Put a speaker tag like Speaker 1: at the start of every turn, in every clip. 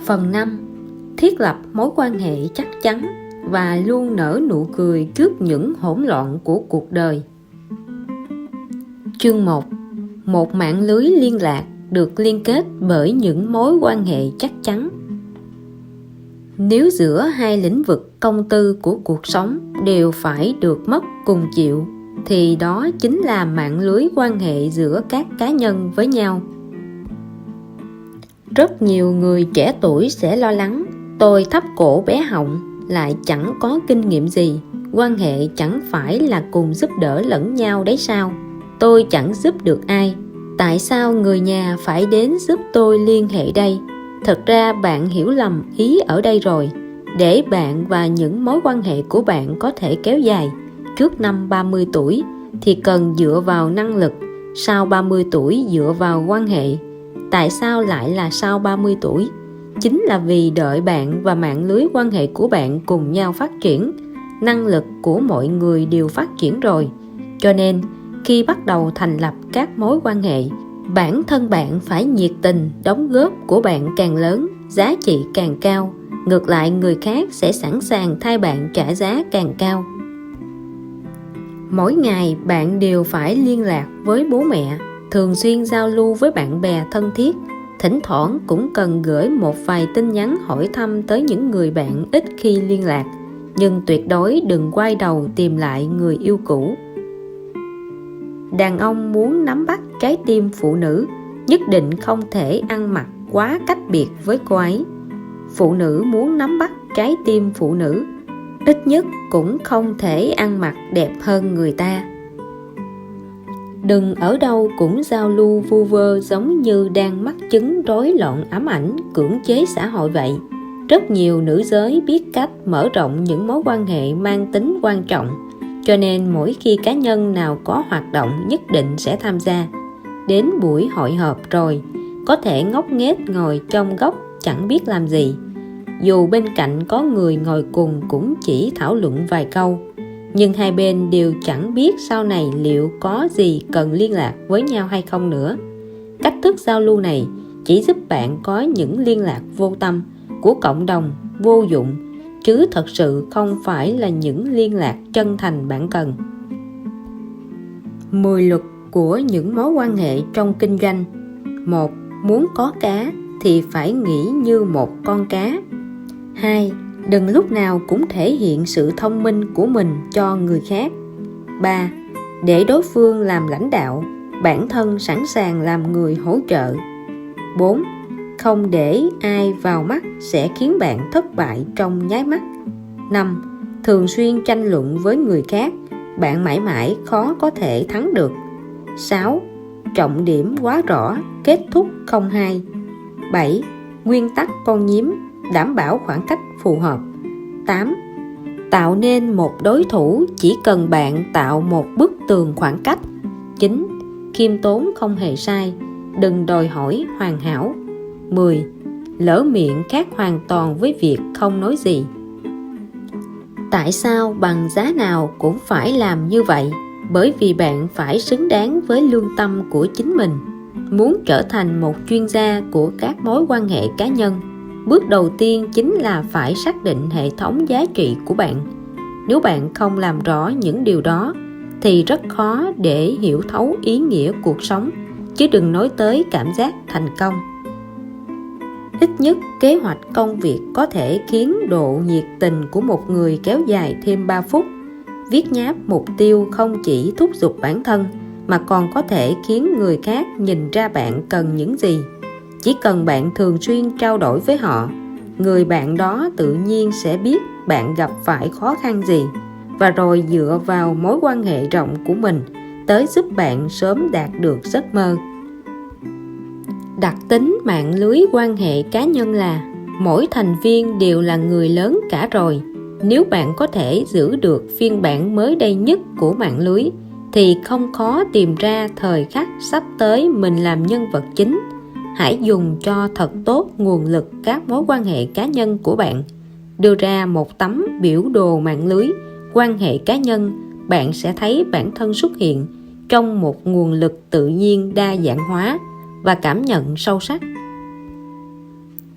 Speaker 1: Phần 5. Thiết lập mối quan hệ chắc chắn và luôn nở nụ cười trước những hỗn loạn của cuộc đời. Chương 1. Một mạng lưới liên lạc được liên kết bởi những mối quan hệ chắc chắn. Nếu giữa hai lĩnh vực công tư của cuộc sống đều phải được mất cùng chịu, thì đó chính là mạng lưới quan hệ giữa các cá nhân với nhau. Rất nhiều người trẻ tuổi sẽ lo lắng: tôi thấp cổ bé họng, lại chẳng có kinh nghiệm gì, quan hệ chẳng phải là cùng giúp đỡ lẫn nhau đấy sao? Tôi chẳng giúp được ai, tại sao người nhà phải đến giúp tôi liên hệ đây? Thật ra bạn hiểu lầm ý ở đây rồi. Để bạn và những mối quan hệ của bạn có thể kéo dài trước năm 30 tuổi thì cần dựa vào năng lực, sau 30 tuổi dựa vào quan hệ. Tại sao lại là sau 30 tuổi? Chính là vì đợi bạn và mạng lưới quan hệ của bạn cùng nhau phát triển, năng lực của mọi người đều phát triển rồi. Cho nên, khi bắt đầu thành lập các mối quan hệ, bản thân bạn phải nhiệt tình, đóng góp của bạn càng lớn, giá trị càng cao. Ngược lại, người khác sẽ sẵn sàng thay bạn trả giá càng cao. Mỗi ngày bạn đều phải liên lạc với bố mẹ, thường xuyên giao lưu với bạn bè thân thiết. Thỉnh thoảng cũng cần gửi một vài tin nhắn hỏi thăm tới những người bạn ít khi liên lạc, nhưng tuyệt đối đừng quay đầu tìm lại người yêu cũ. Đàn ông muốn nắm bắt trái tim phụ nữ, nhất định không thể ăn mặc quá cách biệt với cô ấy. Phụ nữ muốn nắm bắt trái tim phụ nữ, ít nhất cũng không thể ăn mặc đẹp hơn người ta. Đừng ở đâu cũng giao lưu vu vơ giống như đang mắc chứng rối loạn ám ảnh, cưỡng chế xã hội vậy. Rất nhiều nữ giới biết cách mở rộng những mối quan hệ mang tính quan trọng, cho nên mỗi khi cá nhân nào có hoạt động nhất định sẽ tham gia. Đến buổi hội họp rồi, có thể ngốc nghếch ngồi trong góc chẳng biết làm gì. Dù bên cạnh có người ngồi cùng cũng chỉ thảo luận vài câu, nhưng hai bên đều chẳng biết sau này liệu có gì cần liên lạc với nhau hay không nữa. Cách thức giao lưu này chỉ giúp bạn có những liên lạc vô tâm của cộng đồng vô dụng, chứ thật sự không phải là những liên lạc chân thành bạn cần. 10 luật của những mối quan hệ trong kinh doanh. 1. Muốn có cá thì phải nghĩ như một con cá. 2. Đừng lúc nào cũng thể hiện sự thông minh của mình cho người khác. 3. Để đối phương làm lãnh đạo, bản thân sẵn sàng làm người hỗ trợ. 4. Không để ai vào mắt sẽ khiến bạn thất bại trong nháy mắt. 5. Thường xuyên tranh luận với người khác, bạn mãi mãi khó có thể thắng được. 6. Trọng điểm quá rõ, kết thúc không hay. 7. Nguyên tắc con nhím, đảm bảo khoảng cách phù hợp. 8. Tạo nên một đối thủ chỉ cần bạn tạo một bức tường khoảng cách. 9. Khiêm tốn không hề sai, đừng đòi hỏi hoàn hảo. 10. Lỡ miệng khác hoàn toàn với việc không nói gì. Tại sao bằng giá nào cũng phải làm như vậy? Bởi vì bạn phải xứng đáng với lương tâm của chính mình. Muốn trở thành một chuyên gia của các mối quan hệ cá nhân, bước đầu tiên chính là phải xác định hệ thống giá trị của bạn. Nếu bạn không làm rõ những điều đó thì rất khó để hiểu thấu ý nghĩa cuộc sống, chứ đừng nói tới cảm giác thành công. Ít nhất kế hoạch công việc có thể khiến độ nhiệt tình của một người kéo dài thêm 3 phút. Viết nháp mục tiêu không chỉ thúc giục bản thân mà còn có thể khiến người khác nhìn ra bạn cần những gì. Chỉ cần bạn thường xuyên trao đổi với họ, người bạn đó tự nhiên sẽ biết bạn gặp phải khó khăn gì, và rồi dựa vào mối quan hệ rộng của mình tới giúp bạn sớm đạt được giấc mơ. Đặc tính mạng lưới quan hệ cá nhân là mỗi thành viên đều là người lớn cả rồi. Nếu bạn có thể giữ được phiên bản mới đây nhất của mạng lưới thì không khó tìm ra thời khắc sắp tới mình làm nhân vật chính. Hãy dùng cho thật tốt nguồn lực các mối quan hệ cá nhân của bạn. Đưa ra một tấm biểu đồ mạng lưới quan hệ cá nhân, bạn sẽ thấy bản thân xuất hiện trong một nguồn lực tự nhiên đa dạng hóa và cảm nhận sâu sắc.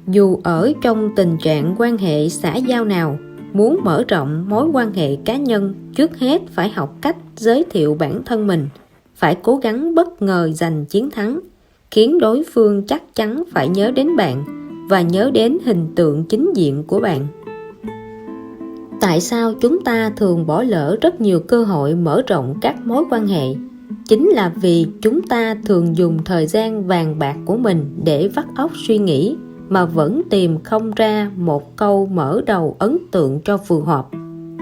Speaker 1: Dù ở trong tình trạng quan hệ xã giao nào, muốn mở rộng mối quan hệ cá nhân, trước hết phải học cách giới thiệu bản thân mình, phải cố gắng bất ngờ giành chiến thắng, khiến đối phương chắc chắn phải nhớ đến bạn và nhớ đến hình tượng chính diện của bạn. Tại sao chúng ta thường bỏ lỡ rất nhiều cơ hội mở rộng các mối quan hệ? Chính là vì chúng ta thường dùng thời gian vàng bạc của mình để vắt óc suy nghĩ mà vẫn tìm không ra một câu mở đầu ấn tượng cho phù hợp.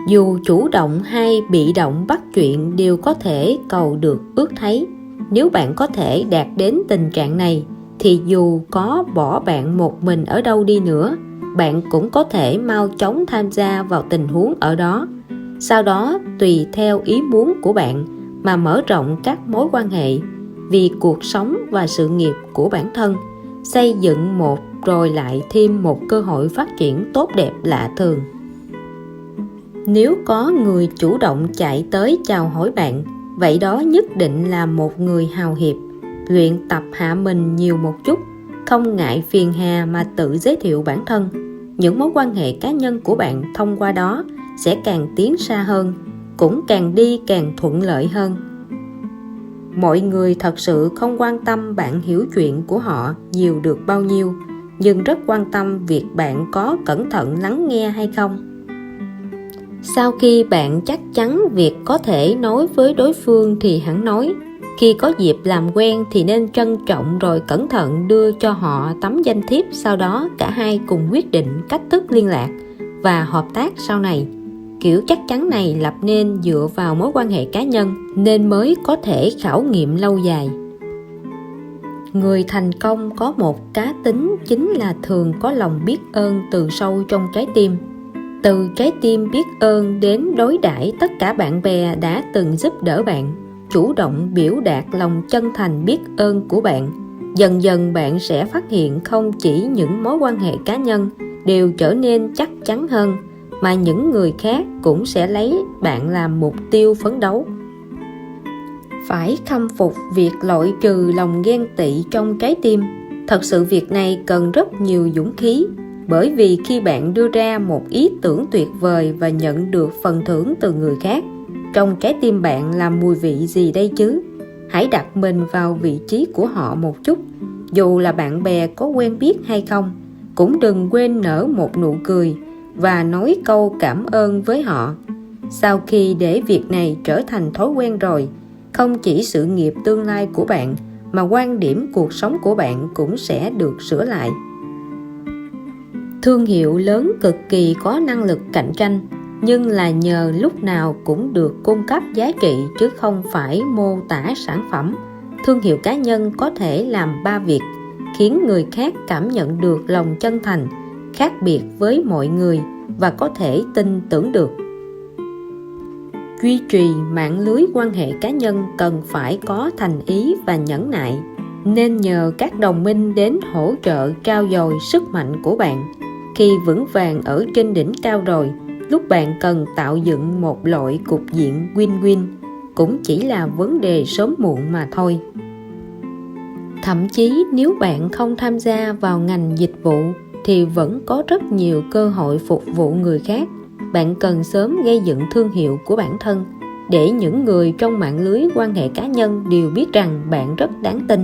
Speaker 1: Dù chủ động hay bị động bắt chuyện đều có thể cầu được ước thấy. Nếu bạn có thể đạt đến tình trạng này thì dù có bỏ bạn một mình ở đâu đi nữa, bạn cũng có thể mau chóng tham gia vào tình huống ở đó. Sau đó tùy theo ý muốn của bạn mà mở rộng các mối quan hệ vì cuộc sống và sự nghiệp của bản thân, xây dựng một rồi lại thêm một cơ hội phát triển tốt đẹp lạ thường. Nếu có người chủ động chạy tới chào hỏi bạn, vậy đó nhất định là một người hào hiệp. Luyện tập hạ mình nhiều một chút, không ngại phiền hà mà tự giới thiệu bản thân. Những mối quan hệ cá nhân của bạn thông qua đó sẽ càng tiến xa hơn, cũng càng đi càng thuận lợi hơn. Mọi người thật sự không quan tâm bạn hiểu chuyện của họ nhiều được bao nhiêu, nhưng rất quan tâm việc bạn có cẩn thận lắng nghe hay không. Sau khi bạn chắc chắn việc có thể nói với đối phương thì hẵng nói. Khi có dịp làm quen thì nên trân trọng rồi cẩn thận đưa cho họ tấm danh thiếp, sau đó cả hai cùng quyết định cách thức liên lạc và hợp tác sau này. Kiểu chắc chắn này lập nên dựa vào mối quan hệ cá nhân nên mới có thể khảo nghiệm lâu dài. Người thành công có một cá tính chính là thường có lòng biết ơn từ sâu trong trái tim. Từ trái tim biết ơn đến đối đãi tất cả bạn bè đã từng giúp đỡ bạn, chủ động biểu đạt lòng chân thành biết ơn của bạn. Dần dần bạn sẽ phát hiện không chỉ những mối quan hệ cá nhân đều trở nên chắc chắn hơn, mà những người khác cũng sẽ lấy bạn làm mục tiêu phấn đấu. Phải khâm phục việc loại trừ lòng ghen tị trong trái tim. Thật sự việc này cần rất nhiều dũng khí, bởi vì khi bạn đưa ra một ý tưởng tuyệt vời và nhận được phần thưởng từ người khác, trong trái tim bạn là mùi vị gì đây chứ? Hãy đặt mình vào vị trí của họ một chút. Dù là bạn bè có quen biết hay không, cũng đừng quên nở một nụ cười và nói câu cảm ơn với họ. Sau khi để việc này trở thành thói quen rồi, không chỉ sự nghiệp tương lai của bạn mà quan điểm cuộc sống của bạn cũng sẽ được sửa lại. Thương hiệu lớn cực kỳ có năng lực cạnh tranh, nhưng là nhờ lúc nào cũng được cung cấp giá trị chứ không phải mô tả sản phẩm. Thương hiệu cá nhân có thể làm 3 việc, khiến người khác cảm nhận được lòng chân thành, khác biệt với mọi người và có thể tin tưởng được. Duy trì mạng lưới quan hệ cá nhân cần phải có thành ý và nhẫn nại, nên nhờ các đồng minh đến hỗ trợ trao dồi sức mạnh của bạn. Khi vững vàng ở trên đỉnh cao rồi, lúc bạn cần tạo dựng một loại cục diện win-win cũng chỉ là vấn đề sớm muộn mà thôi. Thậm chí nếu bạn không tham gia vào ngành dịch vụ thì vẫn có rất nhiều cơ hội phục vụ người khác. Bạn cần sớm gây dựng thương hiệu của bản thân để những người trong mạng lưới quan hệ cá nhân đều biết rằng bạn rất đáng tin.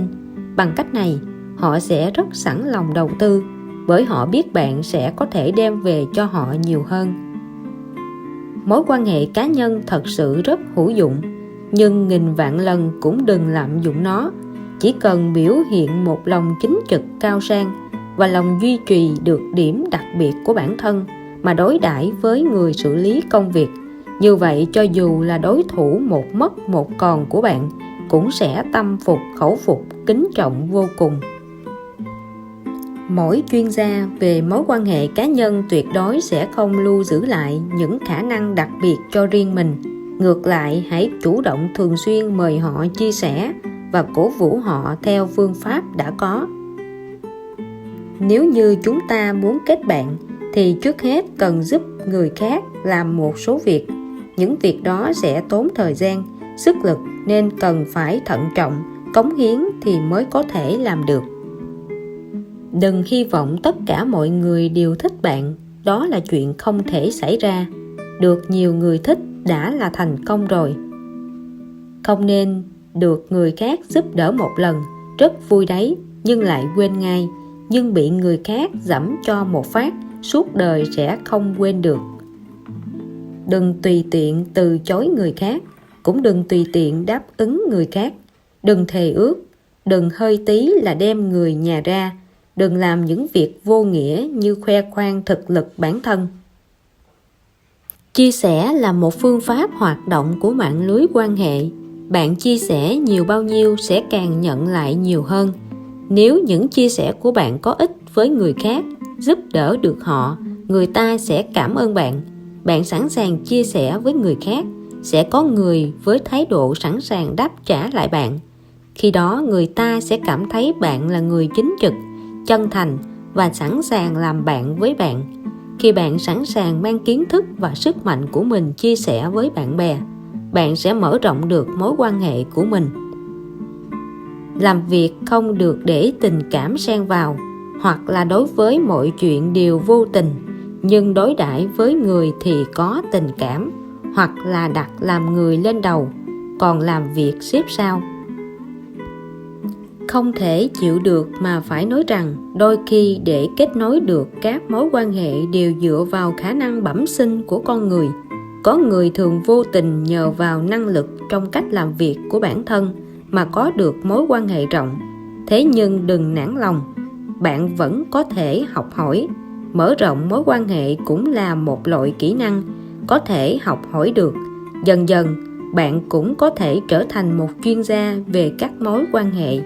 Speaker 1: Bằng cách này, họ sẽ rất sẵn lòng đầu tư, bởi họ biết bạn sẽ có thể đem về cho họ nhiều hơn. Mối quan hệ cá nhân thật sự rất hữu dụng, nhưng nghìn vạn lần cũng đừng lạm dụng nó. Chỉ cần biểu hiện một lòng chính trực cao sang và lòng duy trì được điểm đặc biệt của bản thân mà đối đãi với người xử lý công việc, như vậy cho dù là đối thủ một mất một còn của bạn cũng sẽ tâm phục khẩu phục, kính trọng vô cùng. Mỗi chuyên gia về mối quan hệ cá nhân tuyệt đối sẽ không lưu giữ lại những khả năng đặc biệt cho riêng mình. Ngược lại, hãy chủ động thường xuyên mời họ chia sẻ và cổ vũ họ theo phương pháp đã có. Nếu như chúng ta muốn kết bạn thì trước hết cần giúp người khác làm một số việc. Những việc đó sẽ tốn thời gian, sức lực nên cần phải thận trọng, cống hiến thì mới có thể làm được. Đừng hy vọng tất cả mọi người đều thích bạn, đó là chuyện không thể xảy ra. Được nhiều người thích đã là thành công rồi. Không nên được người khác giúp đỡ một lần, rất vui đấy, nhưng lại quên ngay. Nhưng bị người khác giẫm cho một phát, suốt đời sẽ không quên được. Đừng tùy tiện từ chối người khác, cũng đừng tùy tiện đáp ứng người khác. Đừng thề ước, đừng hơi tí là đem người nhà ra. Đừng làm những việc vô nghĩa như khoe khoang thực lực bản thân. Chia sẻ là một phương pháp hoạt động của mạng lưới quan hệ. Bạn chia sẻ nhiều bao nhiêu sẽ càng nhận lại nhiều hơn. Nếu những chia sẻ của bạn có ích với người khác, giúp đỡ được họ, người ta sẽ cảm ơn bạn. Bạn sẵn sàng chia sẻ với người khác, sẽ có người với thái độ sẵn sàng đáp trả lại bạn. Khi đó người ta sẽ cảm thấy bạn là người chính trực, chân thành và sẵn sàng làm bạn với bạn. Khi bạn sẵn sàng mang kiến thức và sức mạnh của mình chia sẻ với bạn bè, bạn sẽ mở rộng được mối quan hệ của mình. Làm việc không được để tình cảm xen vào, hoặc là đối với mọi chuyện đều vô tình, nhưng đối đãi với người thì có tình cảm, hoặc là đặt làm người lên đầu, còn làm việc xếp sau. Không thể chịu được mà phải nói rằng đôi khi để kết nối được các mối quan hệ đều dựa vào khả năng bẩm sinh của con người. Có người thường vô tình nhờ vào năng lực trong cách làm việc của bản thân mà có được mối quan hệ rộng. Thế nhưng đừng nản lòng, bạn vẫn có thể học hỏi. Mở rộng mối quan hệ cũng là một loại kỹ năng có thể học hỏi được. Dần dần, bạn cũng có thể trở thành một chuyên gia về các mối quan hệ.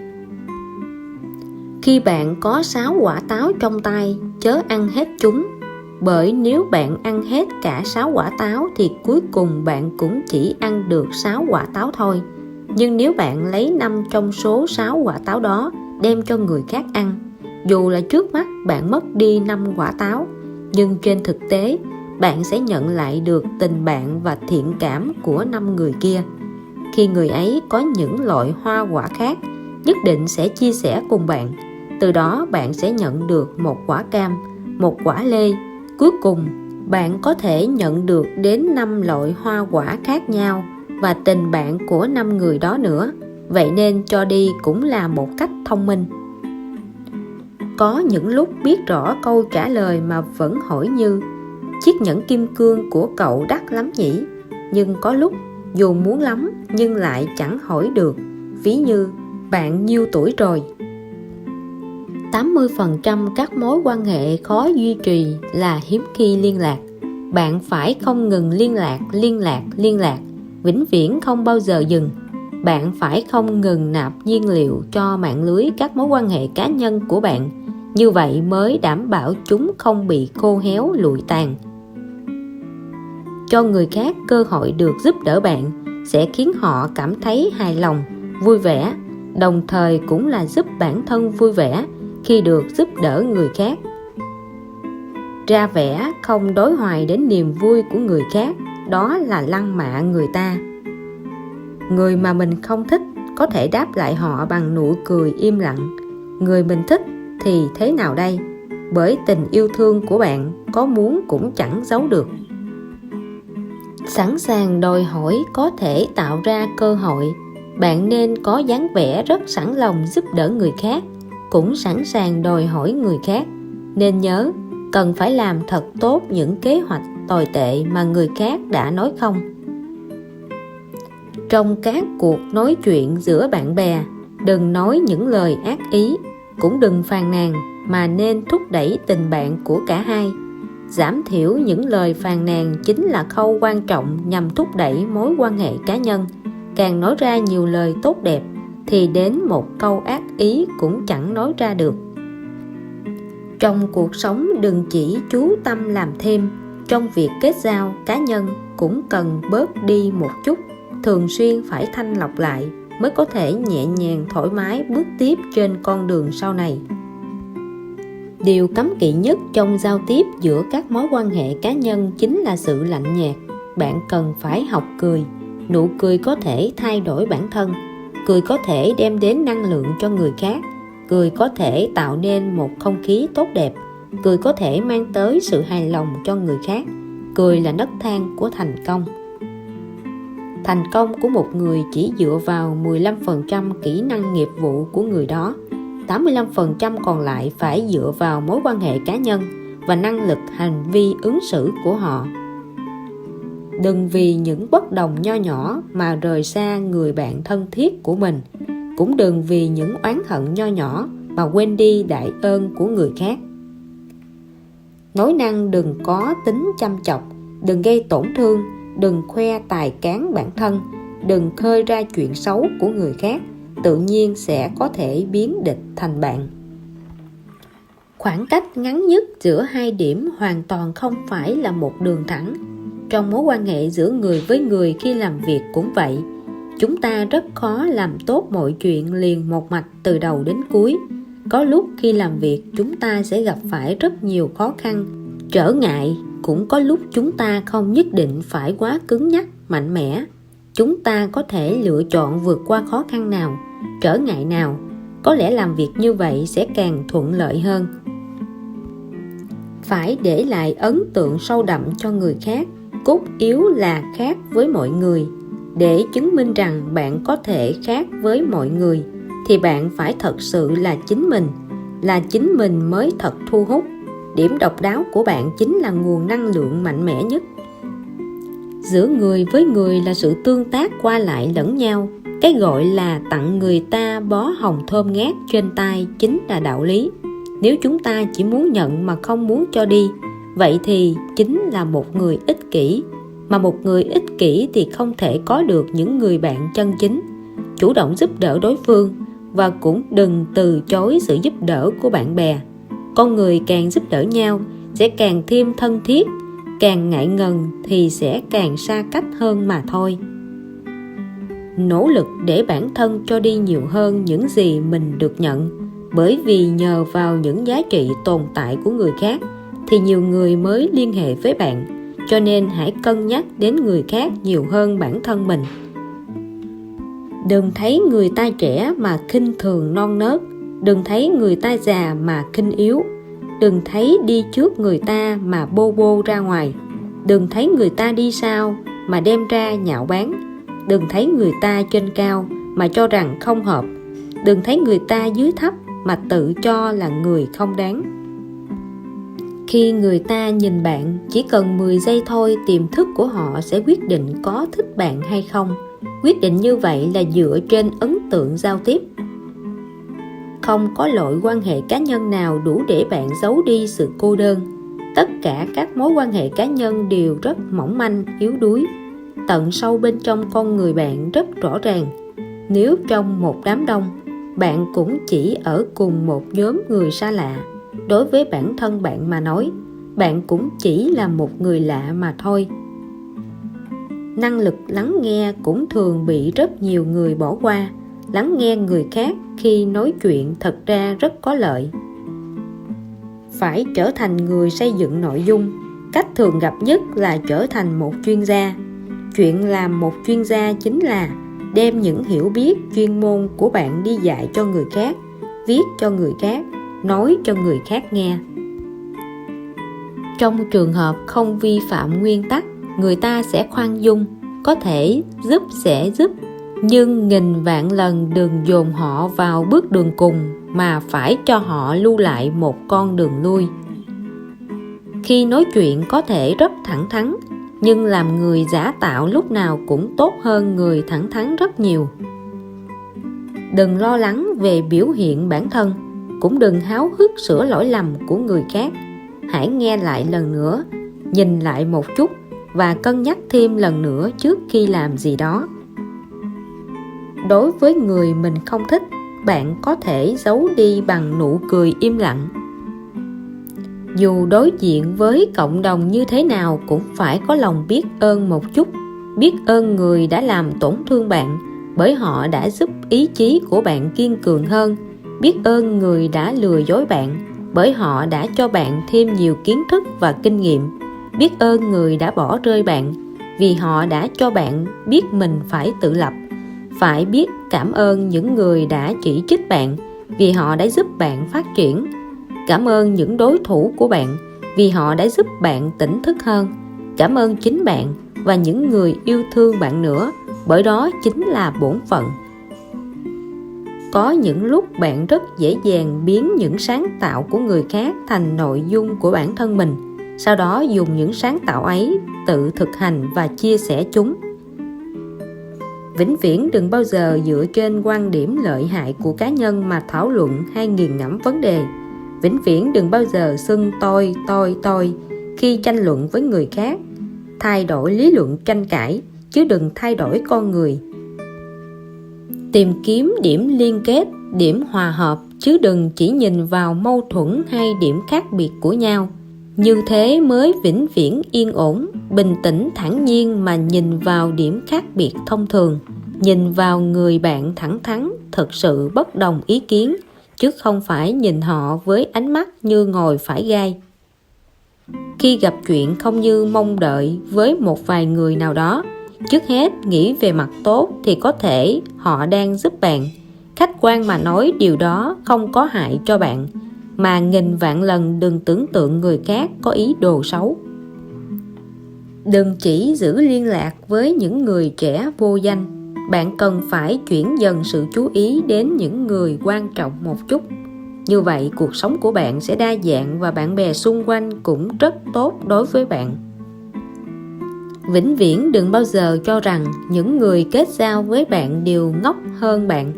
Speaker 1: Khi bạn có 6 quả táo trong tay, chớ ăn hết chúng. Bởi nếu bạn ăn hết cả 6 quả táo thì cuối cùng bạn cũng chỉ ăn được 6 quả táo thôi. Nhưng nếu bạn lấy 5 trong số 6 quả táo đó đem cho người khác ăn, dù là trước mắt bạn mất đi 5 quả táo, nhưng trên thực tế bạn sẽ nhận lại được tình bạn và thiện cảm của 5 người kia. Khi người ấy có những loại hoa quả khác, nhất định sẽ chia sẻ cùng bạn. Từ đó bạn sẽ nhận được một quả cam, một quả lê. Cuối cùng, bạn có thể nhận được đến 5 loại hoa quả khác nhau và tình bạn của 5 người đó nữa. Vậy nên cho đi cũng là một cách thông minh. Có những lúc biết rõ câu trả lời mà vẫn hỏi như: chiếc nhẫn kim cương của cậu đắt lắm nhỉ? Nhưng có lúc dù muốn lắm nhưng lại chẳng hỏi được. Ví như: bạn nhiêu tuổi rồi? 80% các mối quan hệ khó duy trì là hiếm khi liên lạc. Bạn phải không ngừng liên lạc, vĩnh viễn không bao giờ dừng. Bạn phải không ngừng nạp nhiên liệu cho mạng lưới các mối quan hệ cá nhân của bạn. Như vậy mới đảm bảo chúng không bị khô héo lụi tàn. Cho người khác cơ hội được giúp đỡ bạn sẽ khiến họ cảm thấy hài lòng, vui vẻ, đồng thời cũng là giúp bản thân vui vẻ khi được giúp đỡ người khác. Ra vẻ không đối hoài đến niềm vui của người khác, đó là lăng mạ người ta. Người mà mình không thích có thể đáp lại họ bằng nụ cười im lặng. Người mình thích thì thế nào đây? Bởi tình yêu thương của bạn có muốn cũng chẳng giấu được. Sẵn sàng đòi hỏi có thể tạo ra cơ hội. Bạn nên có dáng vẻ rất sẵn lòng giúp đỡ người khác, cũng sẵn sàng đòi hỏi người khác. Nên nhớ, cần phải làm thật tốt những kế hoạch tồi tệ mà người khác đã nói không. Trong các cuộc nói chuyện giữa bạn bè, đừng nói những lời ác ý, cũng đừng phàn nàn, mà nên thúc đẩy tình bạn của cả hai. Giảm thiểu những lời phàn nàn chính là khâu quan trọng nhằm thúc đẩy mối quan hệ cá nhân. Càng nói ra nhiều lời tốt đẹp thì đến một câu ác ý cũng chẳng nói ra được. Trong cuộc sống đừng chỉ chú tâm làm thêm, trong việc kết giao cá nhân cũng cần bớt đi một chút, thường xuyên phải thanh lọc lại mới có thể nhẹ nhàng thoải mái bước tiếp trên con đường sau này. Điều cấm kỵ nhất trong giao tiếp giữa các mối quan hệ cá nhân chính là sự lạnh nhạt. Bạn cần phải học cười. Nụ cười có thể thay đổi bản thân. Cười có thể đem đến năng lượng cho người khác. Cười có thể tạo nên một không khí tốt đẹp. Cười có thể mang tới sự hài lòng cho người khác. Cười là nấc thang của thành công. Thành công của một người chỉ dựa vào 15% kỹ năng nghiệp vụ của người đó. 85% còn lại phải dựa vào mối quan hệ cá nhân và năng lực hành vi ứng xử của họ. Đừng vì những bất đồng nho nhỏ mà rời xa người bạn thân thiết của mình. Cũng đừng vì những oán hận nho nhỏ mà quên đi đại ơn của người khác. Nói năng đừng có tính chăm chọc, đừng gây tổn thương, đừng khoe tài cán bản thân, đừng khơi ra chuyện xấu của người khác, tự nhiên sẽ có thể biến địch thành bạn. Khoảng cách ngắn nhất giữa hai điểm hoàn toàn không phải là một đường thẳng. Trong mối quan hệ giữa người với người khi làm việc cũng vậy. Chúng ta rất khó làm tốt mọi chuyện liền một mạch từ đầu đến cuối. Có lúc khi làm việc chúng ta sẽ gặp phải rất nhiều khó khăn, trở ngại. Cũng có lúc chúng ta không nhất định phải quá cứng nhắc, mạnh mẽ. Chúng ta có thể lựa chọn vượt qua khó khăn nào, trở ngại nào. Có lẽ làm việc như vậy sẽ càng thuận lợi hơn. Phải để lại ấn tượng sâu đậm cho người khác. Cốt yếu là khác với mọi người. Để chứng minh rằng bạn có thể khác với mọi người thì bạn phải thật sự là chính mình. Là chính mình mới thật thu hút. Điểm độc đáo của bạn chính là nguồn năng lượng mạnh mẽ nhất. Giữa người với người là sự tương tác qua lại lẫn nhau. Cái gọi là tặng người ta bó hồng thơm ngát trên tay chính là đạo lý. Nếu chúng ta chỉ muốn nhận mà không muốn cho đi, vậy thì chính là một người ích kỷ. Mà một người ích kỷ thì không thể có được những người bạn chân chính. Chủ động giúp đỡ đối phương và cũng đừng từ chối sự giúp đỡ của bạn bè. Con người càng giúp đỡ nhau sẽ càng thêm thân thiết, càng ngại ngần thì sẽ càng xa cách hơn mà thôi. Nỗ lực để bản thân cho đi nhiều hơn những gì mình được nhận, bởi vì nhờ vào những giá trị tồn tại của người khác thì nhiều người mới liên hệ với bạn. Cho nên hãy cân nhắc đến người khác nhiều hơn bản thân mình. Đừng thấy người ta trẻ mà khinh thường non nớt. Đừng thấy người ta già mà khinh yếu. Đừng thấy đi trước người ta mà bô bô ra ngoài. Đừng thấy người ta đi sau mà đem ra nhạo báng. Đừng thấy người ta trên cao mà cho rằng không hợp. Đừng thấy người ta dưới thấp mà tự cho là người không đáng. Khi người ta nhìn bạn, chỉ cần 10 giây thôi, tiềm thức của họ sẽ quyết định có thích bạn hay không. Quyết định như vậy là dựa trên ấn tượng giao tiếp. Không có loại quan hệ cá nhân nào đủ để bạn giấu đi sự cô đơn. Tất cả các mối quan hệ cá nhân đều rất mỏng manh, yếu đuối. Tận sâu bên trong con người bạn rất rõ ràng. Nếu trong một đám đông, bạn cũng chỉ ở cùng một nhóm người xa lạ, đối với bản thân bạn mà nói, bạn cũng chỉ là một người lạ mà thôi. Năng lực lắng nghe cũng thường bị rất nhiều người bỏ qua. Lắng nghe người khác khi nói chuyện thật ra rất có lợi. Phải trở thành người xây dựng nội dung. Cách thường gặp nhất là trở thành một chuyên gia. Chuyện làm một chuyên gia chính là đem những hiểu biết chuyên môn của bạn đi dạy cho người khác, viết cho người khác, nói cho người khác nghe. Trong trường hợp không vi phạm nguyên tắc, người ta sẽ khoan dung, có thể giúp sẽ giúp, nhưng nghìn vạn lần đừng dồn họ vào bước đường cùng mà phải cho họ lưu lại một con đường lui. Khi nói chuyện có thể rất thẳng thắn, nhưng làm người giả tạo lúc nào cũng tốt hơn người thẳng thắn rất nhiều. Đừng lo lắng về biểu hiện bản thân, cũng đừng háo hức sửa lỗi lầm của người khác. Hãy nghe lại lần nữa, nhìn lại một chút và cân nhắc thêm lần nữa trước khi làm gì đó. Đối với người mình không thích, bạn có thể giấu đi bằng nụ cười im lặng. Dù đối diện với cộng đồng như thế nào cũng phải có lòng biết ơn một chút. Biết ơn người đã làm tổn thương bạn, bởi họ đã giúp ý chí của bạn kiên cường hơn. Biết ơn người đã lừa dối bạn, bởi họ đã cho bạn thêm nhiều kiến thức và kinh nghiệm. Biết ơn người đã bỏ rơi bạn, vì họ đã cho bạn biết mình phải tự lập. Phải biết cảm ơn những người đã chỉ trích bạn, vì họ đã giúp bạn phát triển. Cảm ơn những đối thủ của bạn vì họ đã giúp bạn tỉnh thức hơn. Cảm ơn chính bạn và những người yêu thương bạn nữa, bởi đó chính là bổn phận. Có những lúc bạn rất dễ dàng biến những sáng tạo của người khác thành nội dung của bản thân mình, sau đó dùng những sáng tạo ấy tự thực hành và chia sẻ chúng. Vĩnh viễn đừng bao giờ dựa trên quan điểm lợi hại của cá nhân mà thảo luận hay nghiền ngẫm vấn đề. Vĩnh viễn đừng bao giờ xưng tôi khi tranh luận với người khác. Thay đổi lý luận tranh cãi, chứ đừng thay đổi con người. Tìm kiếm điểm liên kết, điểm hòa hợp, chứ đừng chỉ nhìn vào mâu thuẫn hay điểm khác biệt của nhau. Như thế mới vĩnh viễn yên ổn, bình tĩnh thản nhiên mà nhìn vào điểm khác biệt thông thường. Nhìn vào người bạn thẳng thắn, thực sự bất đồng ý kiến, chứ không phải nhìn họ với ánh mắt như ngồi phải gai. Khi gặp chuyện không như mong đợi với một vài người nào đó, trước hết nghĩ về mặt tốt thì có thể họ đang giúp bạn. Khách quan mà nói, điều đó không có hại cho bạn, mà nghìn vạn lần đừng tưởng tượng người khác có ý đồ xấu. Đừng chỉ giữ liên lạc với những người trẻ vô danh. Bạn cần phải chuyển dần sự chú ý đến những người quan trọng một chút. Như vậy cuộc sống của bạn sẽ đa dạng và bạn bè xung quanh cũng rất tốt đối với bạn. Vĩnh viễn đừng bao giờ cho rằng những người kết giao với bạn đều ngốc hơn bạn,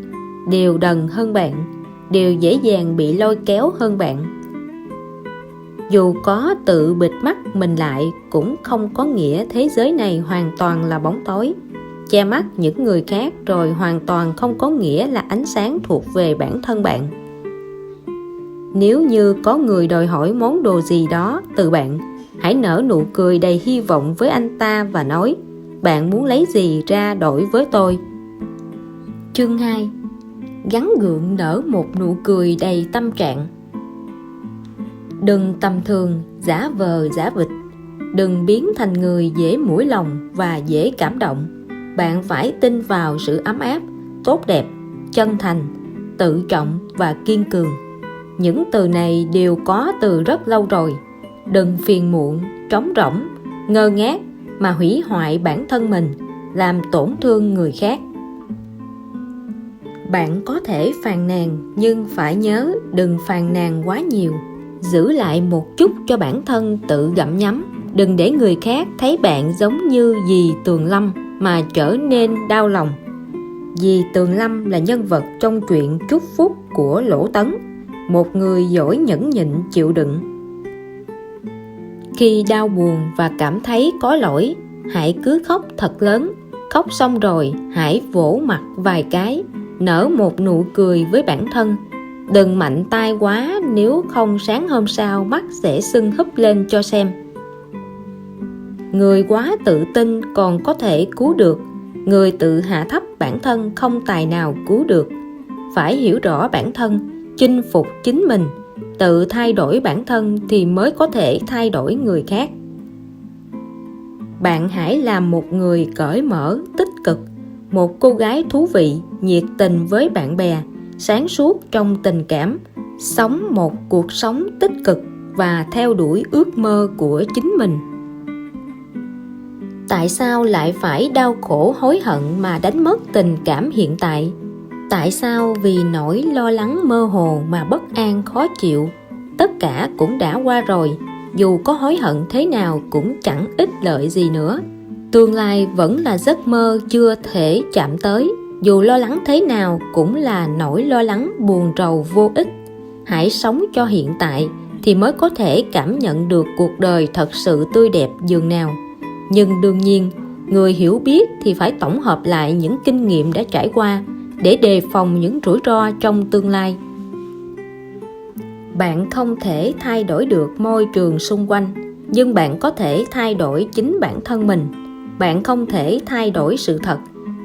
Speaker 1: đều đần hơn bạn, đều dễ dàng bị lôi kéo hơn bạn. Dù có tự bịt mắt mình lại cũng không có nghĩa thế giới này hoàn toàn là bóng tối. Che mắt những người khác rồi hoàn toàn không có nghĩa là ánh sáng thuộc về bản thân bạn. Nếu như có người đòi hỏi món đồ gì đó từ bạn, hãy nở nụ cười đầy hy vọng với anh ta và nói: bạn muốn lấy gì ra đổi với tôi? Chương 2. Gắn gượng nở một nụ cười đầy tâm trạng. Đừng tầm thường, giả vờ giả vịt. Đừng biến thành người dễ mũi lòng và dễ cảm động. Bạn phải tin vào sự ấm áp, tốt đẹp, chân thành, tự trọng và kiên cường. Những từ này đều có từ rất lâu rồi. Đừng phiền muộn, trống rỗng, ngơ ngác mà hủy hoại bản thân mình, làm tổn thương người khác. Bạn có thể phàn nàn, nhưng phải nhớ đừng phàn nàn quá nhiều. Giữ lại một chút cho bản thân tự gặm nhấm. Đừng để người khác thấy bạn giống như dì Tường Lâm mà trở nên đau lòng. Dì Tường Lâm là nhân vật trong truyện Chúc Phúc của Lỗ Tấn, một người giỏi nhẫn nhịn chịu đựng. Khi đau buồn và cảm thấy có lỗi, hãy cứ khóc thật lớn. Khóc xong rồi hãy vỗ mặt vài cái, nở một nụ cười với bản thân. Đừng mạnh tay quá, nếu không sáng hôm sau mắt sẽ sưng húp lên cho xem. Người quá tự tin còn có thể cứu được, người tự hạ thấp bản thân không tài nào cứu được. Phải hiểu rõ bản thân, chinh phục chính mình, tự thay đổi bản thân thì mới có thể thay đổi người khác. Bạn hãy làm một người cởi mở, tích cực, một cô gái thú vị, nhiệt tình với bạn bè, sáng suốt trong tình cảm, sống một cuộc sống tích cực và theo đuổi ước mơ của chính mình. Tại sao lại phải đau khổ hối hận mà đánh mất tình cảm hiện tại? Tại sao vì nỗi lo lắng mơ hồ mà bất an khó chịu? Tất cả cũng đã qua rồi, dù có hối hận thế nào cũng chẳng ích lợi gì nữa. Tương lai vẫn là giấc mơ chưa thể chạm tới, dù lo lắng thế nào cũng là nỗi lo lắng buồn rầu vô ích. Hãy sống cho hiện tại thì mới có thể cảm nhận được cuộc đời thật sự tươi đẹp dường nào. Nhưng đương nhiên, người hiểu biết thì phải tổng hợp lại những kinh nghiệm đã trải qua để đề phòng những rủi ro trong tương lai. Bạn không thể thay đổi được môi trường xung quanh, nhưng bạn có thể thay đổi chính bản thân mình. Bạn không thể thay đổi sự thật,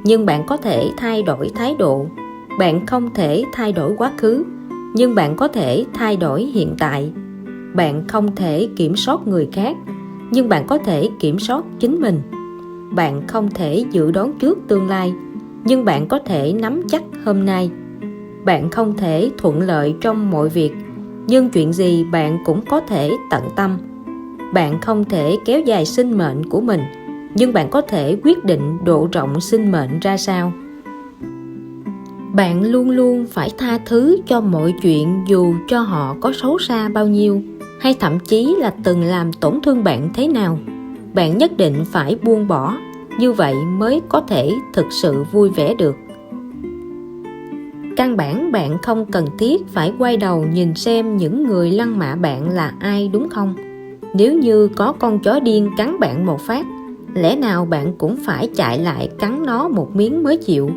Speaker 1: nhưng bạn có thể thay đổi thái độ. Bạn không thể thay đổi quá khứ, nhưng bạn có thể thay đổi hiện tại. Bạn không thể kiểm soát người khác, nhưng bạn có thể kiểm soát chính mình. Bạn không thể dự đoán trước tương lai, nhưng bạn có thể nắm chắc hôm nay. bạn không thể thuận lợi trong mọi việc, nhưng chuyện gì bạn cũng có thể tận tâm. Bạn không thể kéo dài sinh mệnh của mình, nhưng bạn có thể quyết định độ rộng sinh mệnh ra sao. Bạn luôn luôn phải tha thứ cho mọi chuyện, dù cho họ có xấu xa bao nhiêu, hay thậm chí là từng làm tổn thương bạn thế nào. Bạn nhất định phải buông bỏ, như vậy mới có thể thực sự vui vẻ được. Căn bản bạn không cần thiết phải quay đầu nhìn xem những người lăng mạ bạn là ai, đúng không? Nếu như có con chó điên cắn bạn một phát, lẽ nào bạn cũng phải chạy lại cắn nó một miếng mới chịu?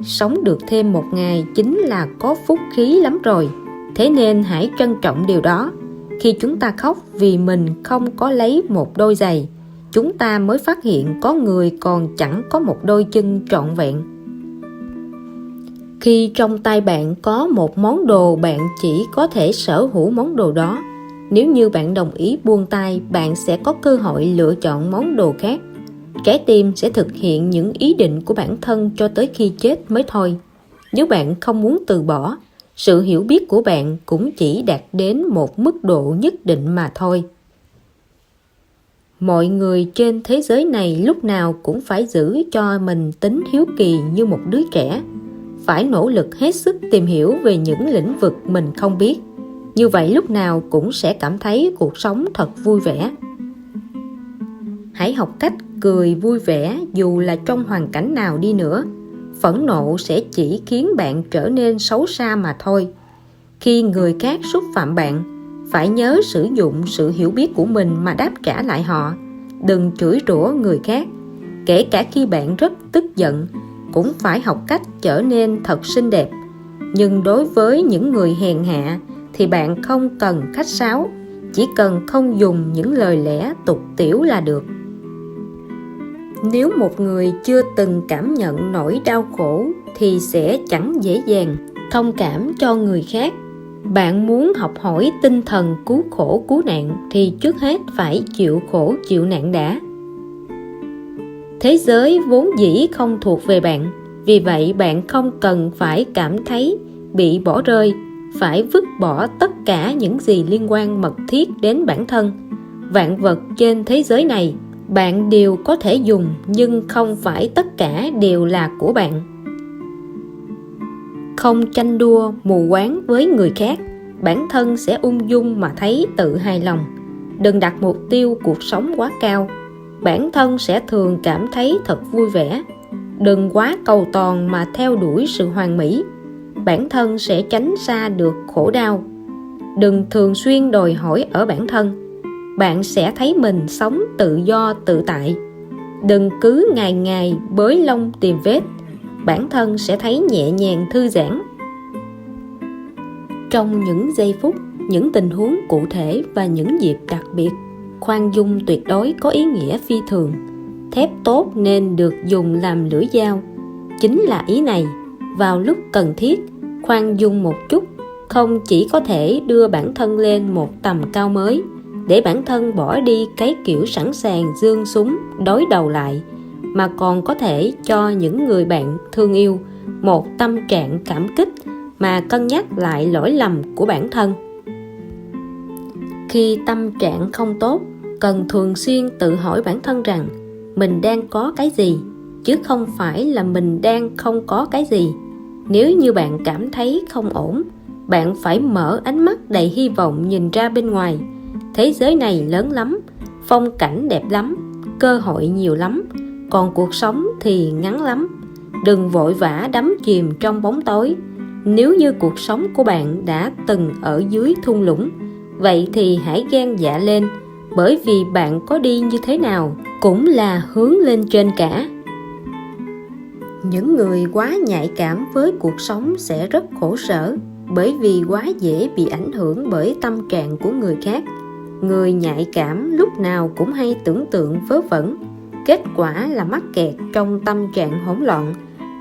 Speaker 1: Sống được thêm một ngày chính là có phúc khí lắm rồi, thế nên hãy trân trọng điều đó. Khi chúng ta khóc vì mình không có lấy một đôi giày, chúng ta mới phát hiện có người còn chẳng có một đôi chân trọn vẹn. Khi trong tay bạn có một món đồ, bạn chỉ có thể sở hữu món đồ đó. Nếu như bạn đồng ý buông tay, bạn sẽ có cơ hội lựa chọn món đồ khác. Trái tim sẽ thực hiện những ý định của bản thân cho tới khi chết mới thôi. Nếu bạn không muốn từ bỏ, sự hiểu biết của bạn cũng chỉ đạt đến một mức độ nhất định mà thôi. Mọi người trên thế giới này lúc nào cũng phải giữ cho mình tính hiếu kỳ như một đứa trẻ, phải nỗ lực hết sức tìm hiểu về những lĩnh vực mình không biết. Như vậy lúc nào cũng sẽ cảm thấy cuộc sống thật vui vẻ. Hãy học cách cười vui vẻ dù là trong hoàn cảnh nào đi nữa. Phẫn nộ sẽ chỉ khiến bạn trở nên xấu xa mà thôi. Khi người khác xúc phạm bạn, phải nhớ sử dụng sự hiểu biết của mình mà đáp trả lại họ. Đừng chửi rủa người khác. Kể cả khi bạn rất tức giận, cũng phải học cách trở nên thật xinh đẹp. Nhưng đối với những người hèn hạ thì bạn không cần khách sáo, chỉ cần không dùng những lời lẽ tục tĩu là được. Nếu một người chưa từng cảm nhận nỗi đau khổ thì sẽ chẳng dễ dàng thông cảm cho người khác. Bạn muốn học hỏi tinh thần cứu khổ cứu nạn thì trước hết phải chịu khổ chịu nạn đã. Thế giới vốn dĩ không thuộc về bạn, vì vậy bạn không cần phải cảm thấy bị bỏ rơi, phải vứt bỏ tất cả những gì liên quan mật thiết đến bản thân. Vạn vật trên thế giới này bạn đều có thể dùng, nhưng không phải tất cả đều là của bạn. Không tranh đua mù quáng với người khác, bản thân sẽ ung dung mà thấy tự hài lòng. Đừng đặt mục tiêu cuộc sống quá cao, bản thân sẽ thường cảm thấy thật vui vẻ. Đừng quá cầu toàn mà theo đuổi sự hoàn mỹ, bản thân sẽ tránh xa được khổ đau. Đừng thường xuyên đòi hỏi ở bản thân, bạn sẽ thấy mình sống tự do tự tại. Đừng cứ ngày ngày bới lông tìm vết, bản thân sẽ thấy nhẹ nhàng thư giãn. Trong những giây phút, những tình huống cụ thể và những dịp đặc biệt, khoan dung tuyệt đối có ý nghĩa phi thường. Thép tốt nên được dùng làm lưỡi dao. Chính là ý này, vào lúc cần thiết, khoan dung một chút không chỉ có thể đưa bản thân lên một tầm cao mới, để bản thân bỏ đi cái kiểu sẵn sàng giương súng đối đầu lại, mà còn có thể cho những người bạn thương yêu một tâm trạng cảm kích mà cân nhắc lại lỗi lầm của bản thân. Khi tâm trạng không tốt, cần thường xuyên tự hỏi bản thân rằng mình đang có cái gì, chứ không phải là mình đang không có cái gì. Nếu như bạn cảm thấy không ổn, bạn phải mở ánh mắt đầy hy vọng nhìn ra bên ngoài. Thế giới này lớn lắm, phong cảnh đẹp lắm, cơ hội nhiều lắm, còn cuộc sống thì ngắn lắm. Đừng vội vã đắm chìm trong bóng tối. Nếu như cuộc sống của bạn đã từng ở dưới thung lũng, vậy thì hãy gan dạ lên, bởi vì bạn có đi như thế nào cũng là hướng lên trên cả. Những người quá nhạy cảm với cuộc sống sẽ rất khổ sở, bởi vì quá dễ bị ảnh hưởng bởi tâm trạng của người khác. Người nhạy cảm lúc nào cũng hay tưởng tượng vớ vẩn, kết quả là mắc kẹt trong tâm trạng hỗn loạn,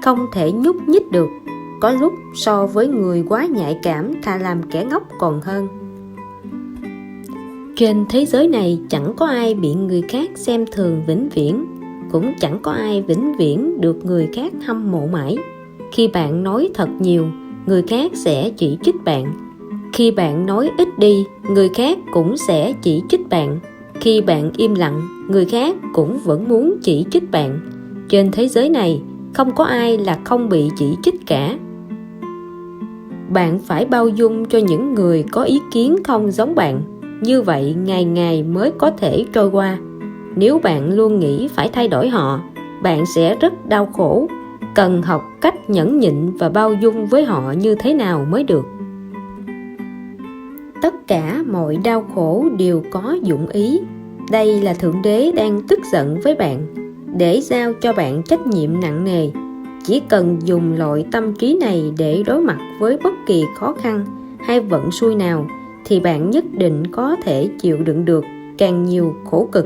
Speaker 1: không thể nhúc nhích được. Có lúc so với người quá nhạy cảm, thà làm kẻ ngốc còn hơn. Trên thế giới này chẳng có ai bị người khác xem thường vĩnh viễn, cũng chẳng có ai vĩnh viễn được người khác hâm mộ mãi. Khi bạn nói thật nhiều, người khác sẽ chỉ trích bạn. Khi bạn nói ít đi, người khác cũng sẽ chỉ trích bạn. Khi bạn im lặng, người khác cũng vẫn muốn chỉ trích bạn. Trên thế giới này, không có ai là không bị chỉ trích cả. Bạn phải bao dung cho những người có ý kiến không giống bạn. Như vậy ngày ngày mới có thể trôi qua. Nếu bạn luôn nghĩ phải thay đổi họ, bạn sẽ rất đau khổ. Cần học cách nhẫn nhịn và bao dung với họ như thế nào mới được. Tất cả mọi đau khổ đều có dụng ý. Đây là Thượng Đế đang tức giận với bạn, để giao cho bạn trách nhiệm nặng nề. Chỉ cần dùng loại tâm trí này để đối mặt với bất kỳ khó khăn hay vận xui nào, thì bạn nhất định có thể chịu đựng được càng nhiều khổ cực.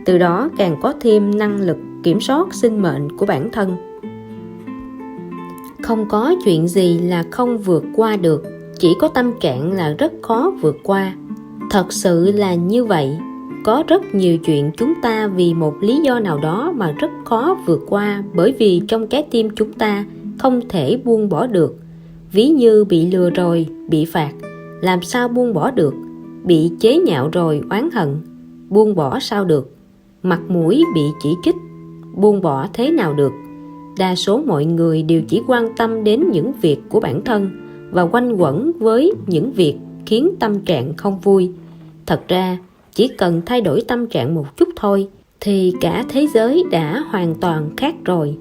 Speaker 1: Từ đó càng có thêm năng lực kiểm soát sinh mệnh của bản thân. Không có chuyện gì là không vượt qua được, chỉ có tâm trạng là rất khó vượt qua. Thật sự là như vậy. Có rất nhiều chuyện chúng ta vì một lý do nào đó mà rất khó vượt qua, bởi vì trong trái tim chúng ta không thể buông bỏ được. Ví như bị lừa rồi, bị phạt, làm sao buông bỏ được? Bị chế nhạo rồi, oán hận, buông bỏ sao được? Mặt mũi bị chỉ trích, buông bỏ thế nào được? Đa số mọi người đều chỉ quan tâm đến những việc của bản thân và quanh quẩn với những việc khiến tâm trạng không vui. Thật ra, chỉ cần thay đổi tâm trạng một chút thôi thì cả thế giới đã hoàn toàn khác rồi.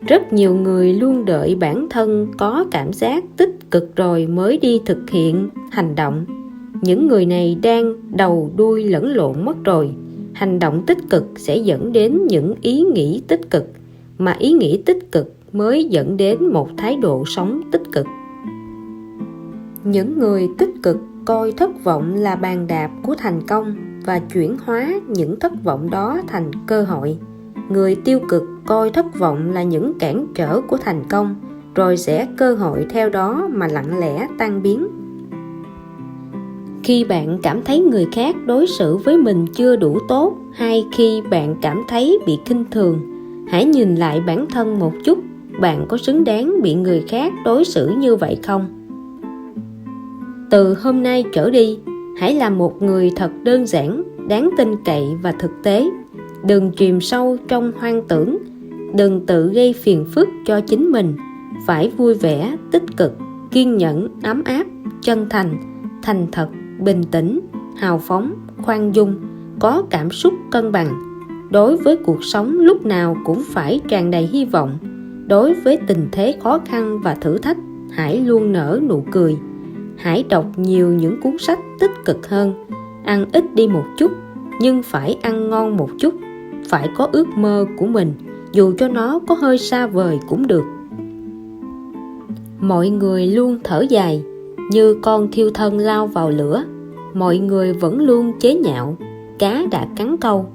Speaker 1: Rất nhiều người luôn đợi bản thân có cảm giác tích cực rồi mới đi thực hiện hành động. Những người này đang đầu đuôi lẫn lộn mất rồi. Hành động tích cực sẽ dẫn đến những ý nghĩ tích cực, mà ý nghĩ tích cực mới dẫn đến một thái độ sống tích cực. Những người tích cực coi thất vọng là bàn đạp của thành công và chuyển hóa những thất vọng đó thành cơ hội. Người tiêu cực coi thất vọng là những cản trở của thành công, rồi sẽ cơ hội theo đó mà lặng lẽ tan biến. Khi bạn cảm thấy người khác đối xử với mình chưa đủ tốt, hay khi bạn cảm thấy bị khinh thường, hãy nhìn lại bản thân một chút. Bạn có xứng đáng bị người khác đối xử như vậy không? Từ hôm nay trở đi, hãy là một người thật đơn giản, đáng tin cậy và thực tế. Đừng chìm sâu trong hoang tưởng. Đừng tự gây phiền phức cho chính mình. Phải vui vẻ, tích cực, kiên nhẫn, ấm áp, chân thành, thành thật, bình tĩnh, hào phóng, khoan dung, có cảm xúc cân bằng. Đối với cuộc sống lúc nào cũng phải tràn đầy hy vọng. Đối với tình thế khó khăn và thử thách, hãy luôn nở nụ cười. Hãy đọc nhiều những cuốn sách tích cực hơn. Ăn ít đi một chút, nhưng phải ăn ngon một chút. Phải có ước mơ của mình, dù cho nó có hơi xa vời cũng được. Mọi người luôn thở dài, như con thiêu thân lao vào lửa. Mọi người vẫn luôn chế nhạo, cá đã cắn câu.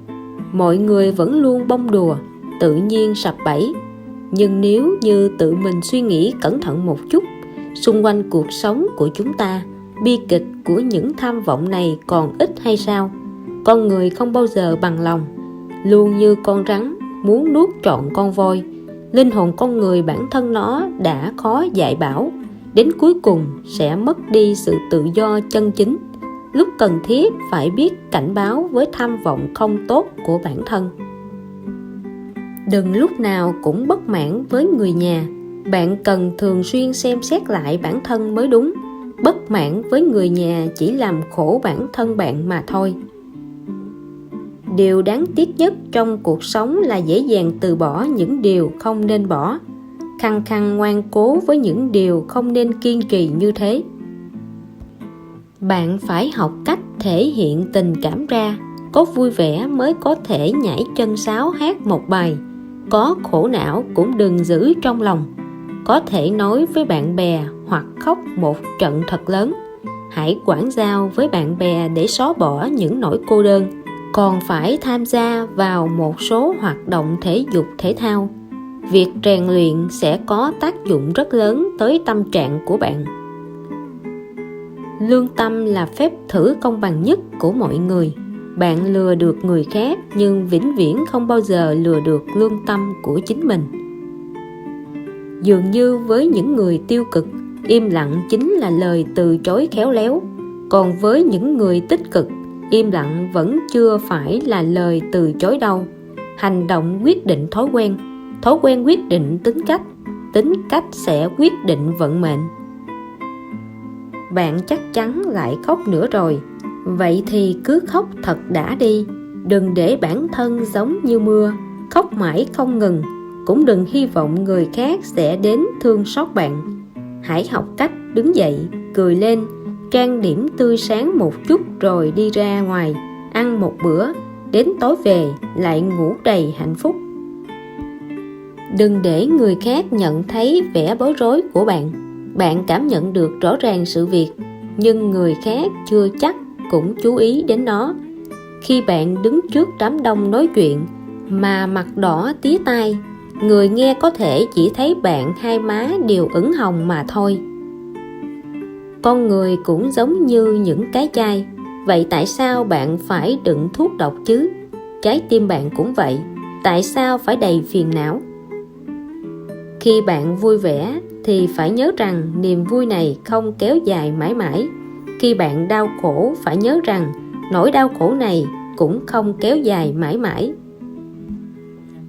Speaker 1: Mọi người vẫn luôn bông đùa, tự nhiên sập bẫy. Nhưng nếu như tự mình suy nghĩ cẩn thận một chút, xung quanh cuộc sống của chúng ta, bi kịch của những tham vọng này còn ít hay sao? Con người không bao giờ bằng lòng, luôn như con rắn muốn nuốt trọn con voi. Linh hồn con người bản thân nó đã khó dạy bảo, đến cuối cùng sẽ mất đi sự tự do chân chính. Lúc cần thiết phải biết cảnh báo với tham vọng không tốt của bản thân. Đừng lúc nào cũng bất mãn với người nhà. Bạn cần thường xuyên xem xét lại bản thân mới đúng. Bất mãn với người nhà chỉ làm khổ bản thân bạn mà thôi. Điều đáng tiếc nhất trong cuộc sống là dễ dàng từ bỏ những điều không nên bỏ, khăng khăng ngoan cố với những điều không nên kiên trì như thế. Bạn phải học cách thể hiện tình cảm ra. Có vui vẻ mới có thể nhảy chân sáo hát một bài. Có khổ não cũng đừng giữ trong lòng. Có thể nói với bạn bè hoặc khóc một trận thật lớn. Hãy quảng giao với bạn bè để xóa bỏ những nỗi cô đơn. Còn phải tham gia vào một số hoạt động thể dục thể thao. Việc rèn luyện sẽ có tác dụng rất lớn tới tâm trạng của bạn. Lương tâm là phép thử công bằng nhất của mọi người. Bạn lừa được người khác nhưng vĩnh viễn không bao giờ lừa được lương tâm của chính mình. Dường như với những người tiêu cực, im lặng chính là lời từ chối khéo léo. Còn với những người tích cực, im lặng vẫn chưa phải là lời từ chối đâu. Hành động quyết định thói quen quyết định tính cách sẽ quyết định vận mệnh. Bạn chắc chắn lại khóc nữa rồi, vậy thì cứ khóc thật đã đi. Đừng để bản thân giống như mưa, khóc mãi không ngừng. Cũng đừng hy vọng người khác sẽ đến thương xót bạn. Hãy học cách đứng dậy, cười lên, trang điểm tươi sáng một chút rồi đi ra ngoài, ăn một bữa, đến tối về lại ngủ đầy hạnh phúc. Đừng để người khác nhận thấy vẻ bối rối của bạn. Bạn cảm nhận được rõ ràng sự việc, nhưng người khác chưa chắc cũng chú ý đến nó. Khi bạn đứng trước đám đông nói chuyện mà mặt đỏ tía tai, người nghe có thể chỉ thấy bạn hai má đều ửng hồng mà thôi. Con người cũng giống như những cái chai, vậy tại sao bạn phải đựng thuốc độc chứ? Trái tim bạn cũng vậy, tại sao phải đầy phiền não? Khi bạn vui vẻ thì phải nhớ rằng niềm vui này không kéo dài mãi mãi. Khi bạn đau khổ phải nhớ rằng nỗi đau khổ này cũng không kéo dài mãi mãi.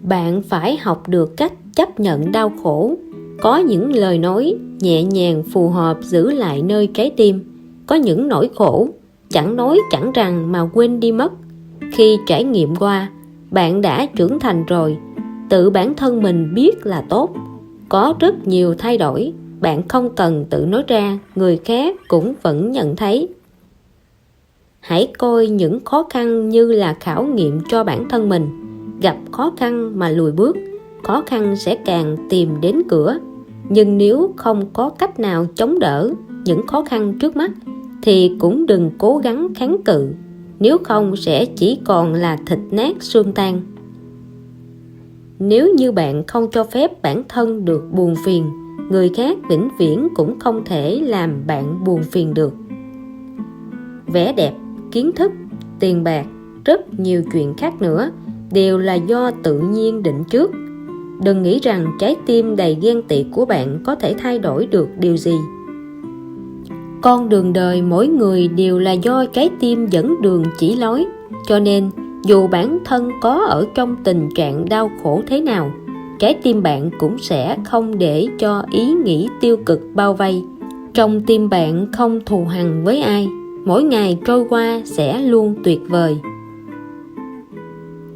Speaker 1: Bạn phải học được cách chấp nhận đau khổ. Có những lời nói nhẹ nhàng phù hợp giữ lại nơi trái tim. Có những nỗi khổ chẳng nói chẳng rằng mà quên đi mất. Khi trải nghiệm qua, bạn đã trưởng thành rồi. Tự bản thân mình biết là tốt. Có rất nhiều thay đổi, bạn không cần tự nói ra, người khác cũng vẫn nhận thấy. Hãy coi những khó khăn như là khảo nghiệm cho bản thân mình. Gặp khó khăn mà lùi bước, khó khăn sẽ càng tìm đến cửa. Nhưng nếu không có cách nào chống đỡ những khó khăn trước mắt thì cũng đừng cố gắng kháng cự, nếu không sẽ chỉ còn là thịt nát xương tan. Nếu như bạn không cho phép bản thân được buồn phiền, người khác vĩnh viễn cũng không thể làm bạn buồn phiền được. Vẻ đẹp, kiến thức, tiền bạc, rất nhiều chuyện khác nữa đều là do tự nhiên định trước. Đừng nghĩ rằng trái tim đầy ghen tị của bạn có thể thay đổi được điều gì. Con đường đời mỗi người đều là do trái tim dẫn đường chỉ lối, cho nên dù bản thân có ở trong tình trạng đau khổ thế nào, trái tim bạn cũng sẽ không để cho ý nghĩ tiêu cực bao vây. Trong tim bạn không thù hằn với ai, mỗi ngày trôi qua sẽ luôn tuyệt vời.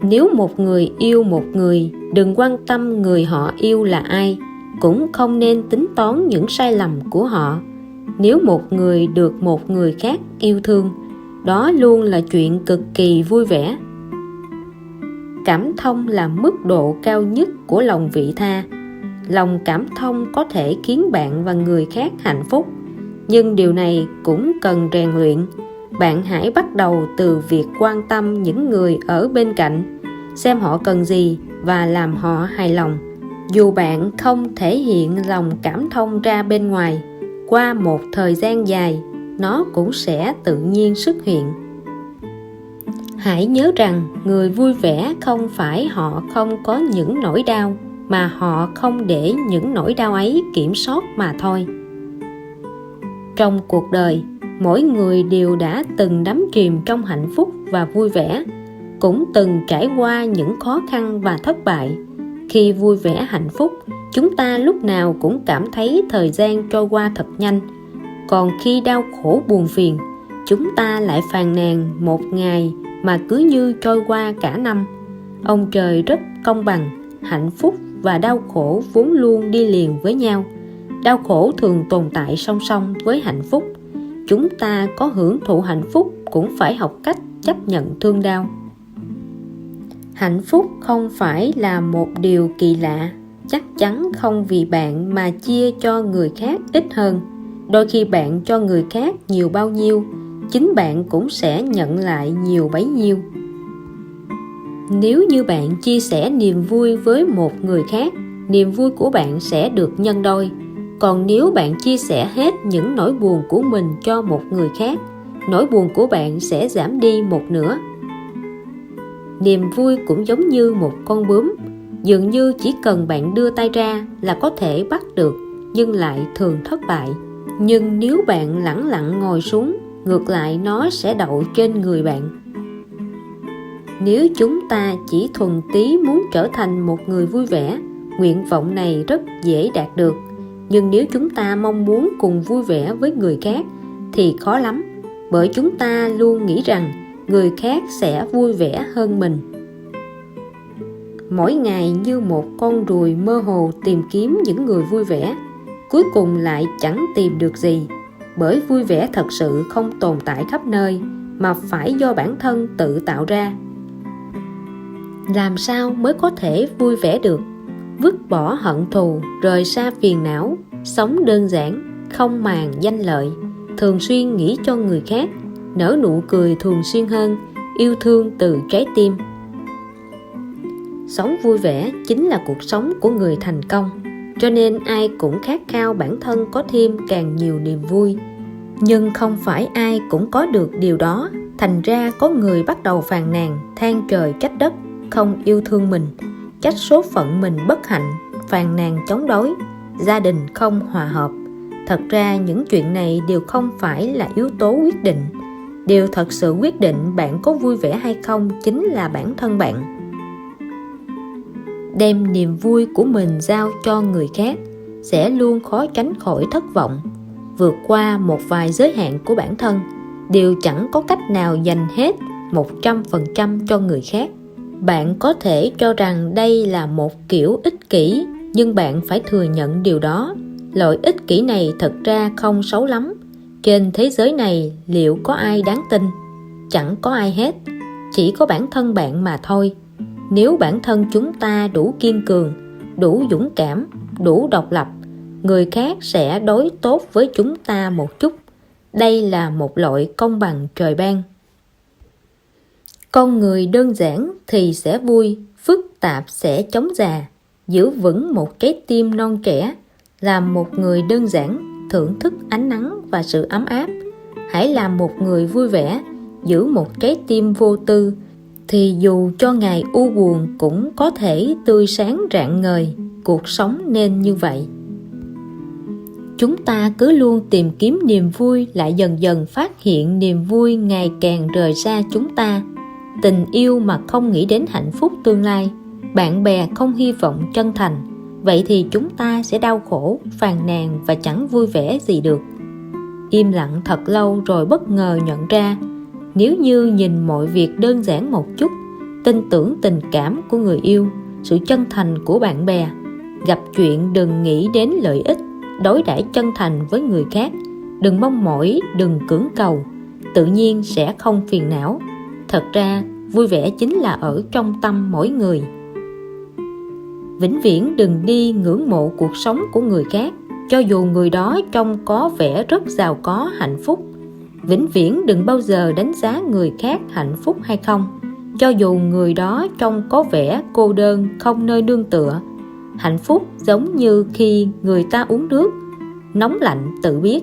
Speaker 1: Nếu một người yêu một người, đừng quan tâm người họ yêu là ai, cũng không nên tính toán những sai lầm của họ. Nếu một người được một người khác yêu thương, đó luôn là chuyện cực kỳ vui vẻ. Cảm thông là mức độ cao nhất của lòng vị tha. Lòng cảm thông có thể khiến bạn và người khác hạnh phúc, nhưng điều này cũng cần rèn luyện. Bạn hãy bắt đầu từ việc quan tâm những người ở bên cạnh, xem họ cần gì và làm họ hài lòng. Dù bạn không thể hiện lòng cảm thông ra bên ngoài, qua một thời gian dài, nó cũng sẽ tự nhiên xuất hiện. Hãy nhớ rằng người vui vẻ không phải họ không có những nỗi đau, mà họ không để những nỗi đau ấy kiểm soát mà thôi. Trong cuộc đời, mỗi người đều đã từng đắm chìm trong hạnh phúc và vui vẻ, cũng từng trải qua những khó khăn và thất bại. Khi vui vẻ hạnh phúc, chúng ta lúc nào cũng cảm thấy thời gian trôi qua thật nhanh. Còn khi đau khổ buồn phiền, chúng ta lại phàn nàn một ngày mà cứ như trôi qua cả năm. Ông trời rất công bằng, hạnh phúc và đau khổ vốn luôn đi liền với nhau. Đau khổ thường tồn tại song song với hạnh phúc. Chúng ta có hưởng thụ hạnh phúc cũng phải học cách chấp nhận thương đau. Hạnh phúc không phải là một điều kỳ lạ, chắc chắn không vì bạn mà chia cho người khác ít hơn. Đôi khi bạn cho người khác nhiều bao nhiêu, chính bạn cũng sẽ nhận lại nhiều bấy nhiêu. Nếu như bạn chia sẻ niềm vui với một người khác, niềm vui của bạn sẽ được nhân đôi. Còn nếu bạn chia sẻ hết những nỗi buồn của mình cho một người khác, nỗi buồn của bạn sẽ giảm đi một nửa. Niềm vui cũng giống như một con bướm, dường như chỉ cần bạn đưa tay ra là có thể bắt được, nhưng lại thường thất bại. Nhưng nếu bạn lẳng lặng ngồi xuống, ngược lại nó sẽ đậu trên người bạn. Nếu chúng ta chỉ thuần túy muốn trở thành một người vui vẻ, nguyện vọng này rất dễ đạt được. Nhưng nếu chúng ta mong muốn cùng vui vẻ với người khác thì khó lắm, bởi chúng ta luôn nghĩ rằng người khác sẽ vui vẻ hơn mình. Mỗi ngày như một con ruồi mơ hồ tìm kiếm những người vui vẻ, cuối cùng lại chẳng tìm được gì, bởi vui vẻ thật sự không tồn tại khắp nơi, mà phải do bản thân tự tạo ra. Làm sao mới có thể vui vẻ được? Vứt bỏ hận thù, rời xa phiền não, sống đơn giản, không màng danh lợi, thường xuyên nghĩ cho người khác, nở nụ cười thường xuyên hơn, yêu thương từ trái tim. Sống vui vẻ chính là cuộc sống của người thành công, cho nên ai cũng khát khao bản thân có thêm càng nhiều niềm vui. Nhưng không phải ai cũng có được điều đó, thành ra có người bắt đầu phàn nàn, than trời trách đất, không yêu thương mình, trách số phận mình bất hạnh, phàn nàn chống đối, gia đình không hòa hợp. Thật ra những chuyện này đều không phải là yếu tố quyết định. Điều thật sự quyết định bạn có vui vẻ hay không chính là bản thân bạn. Đem niềm vui của mình giao cho người khác sẽ luôn khó tránh khỏi thất vọng. Vượt qua một vài giới hạn của bản thân, đều chẳng có cách nào dành hết 100% cho người khác. Bạn có thể cho rằng đây là một kiểu ích kỷ, nhưng bạn phải thừa nhận điều đó. Loại ích kỷ này thật ra không xấu lắm. Trên thế giới này liệu có ai đáng tin? Chẳng có ai hết, chỉ có bản thân bạn mà thôi. Nếu bản thân chúng ta đủ kiên cường, đủ dũng cảm, đủ độc lập, người khác sẽ đối tốt với chúng ta một chút. Đây là một loại công bằng trời ban. Con người đơn giản thì sẽ vui, phức tạp sẽ chống già. Giữ vững một trái tim non trẻ, làm một người đơn giản, thưởng thức ánh nắng và sự ấm áp. Hãy làm một người vui vẻ, giữ một trái tim vô tư, thì dù cho ngày u buồn cũng có thể tươi sáng rạng ngời. Cuộc sống nên như vậy. Chúng ta cứ luôn tìm kiếm niềm vui, lại dần dần phát hiện niềm vui ngày càng rời xa chúng ta. Tình yêu mà không nghĩ đến hạnh phúc tương lai, bạn bè không hy vọng chân thành, vậy thì chúng ta sẽ đau khổ, phàn nàn và chẳng vui vẻ gì được. Im lặng thật lâu rồi bất ngờ nhận ra, nếu như nhìn mọi việc đơn giản một chút, tin tưởng tình cảm của người yêu, sự chân thành của bạn bè, gặp chuyện đừng nghĩ đến lợi ích, đối đãi chân thành với người khác, đừng mong mỏi, đừng cưỡng cầu, tự nhiên sẽ không phiền não. Thật ra vui vẻ chính là ở trong tâm mỗi người. Vĩnh viễn đừng đi ngưỡng mộ cuộc sống của người khác, cho dù người đó trông có vẻ rất giàu có, hạnh phúc. Vĩnh viễn đừng bao giờ đánh giá người khác hạnh phúc hay không, cho dù người đó trông có vẻ cô đơn, không nơi nương tựa. Hạnh phúc giống như khi người ta uống nước, nóng lạnh tự biết.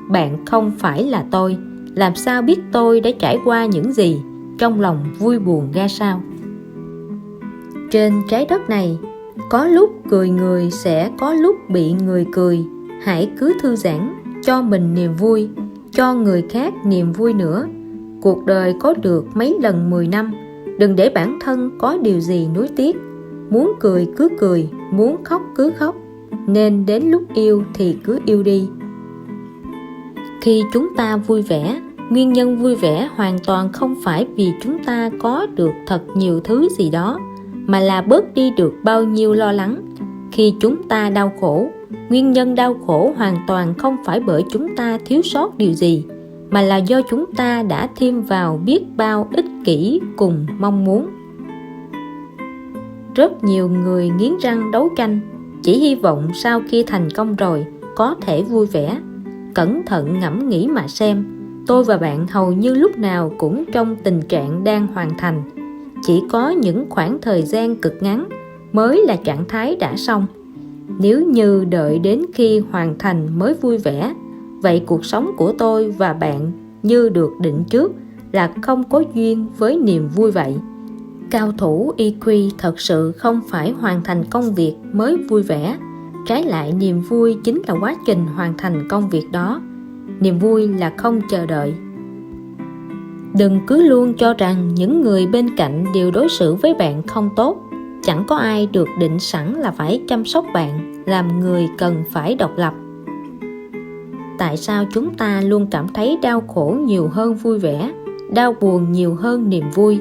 Speaker 1: Bạn không phải là tôi, làm sao biết tôi đã trải qua những gì, trong lòng vui buồn ra sao. Trên trái đất này, có lúc cười người sẽ có lúc bị người cười. Hãy cứ thư giãn, cho mình niềm vui, cho người khác niềm vui nữa. Cuộc đời có được mấy lần 10 năm, đừng để bản thân có điều gì nuối tiếc. Muốn cười cứ cười, muốn khóc cứ khóc, nên đến lúc yêu thì cứ yêu đi. Khi chúng ta vui vẻ, nguyên nhân vui vẻ hoàn toàn không phải vì chúng ta có được thật nhiều thứ gì đó, mà là bớt đi được bao nhiêu lo lắng. Khi chúng ta đau khổ, nguyên nhân đau khổ hoàn toàn không phải bởi chúng ta thiếu sót điều gì, mà là do chúng ta đã thêm vào biết bao ích kỷ cùng mong muốn. Rất nhiều người nghiến răng đấu tranh, chỉ hy vọng sau khi thành công rồi có thể vui vẻ. Cẩn thận ngẫm nghĩ mà xem, tôi và bạn hầu như lúc nào cũng trong tình trạng đang hoàn thành. Chỉ có những khoảng thời gian cực ngắn mới là trạng thái đã xong. Nếu như đợi đến khi hoàn thành mới vui vẻ, vậy cuộc sống của tôi và bạn như được định trước là không có duyên với niềm vui vậy. Cao thủ EQ thật sự không phải hoàn thành công việc mới vui vẻ. Trái lại, niềm vui chính là quá trình hoàn thành công việc đó. Niềm vui là không chờ đợi. Đừng cứ luôn cho rằng những người bên cạnh đều đối xử với bạn không tốt. Chẳng có ai được định sẵn là phải chăm sóc bạn. Làm người cần phải độc lập. Tại sao chúng ta luôn cảm thấy đau khổ nhiều hơn vui vẻ, đau buồn nhiều hơn niềm vui,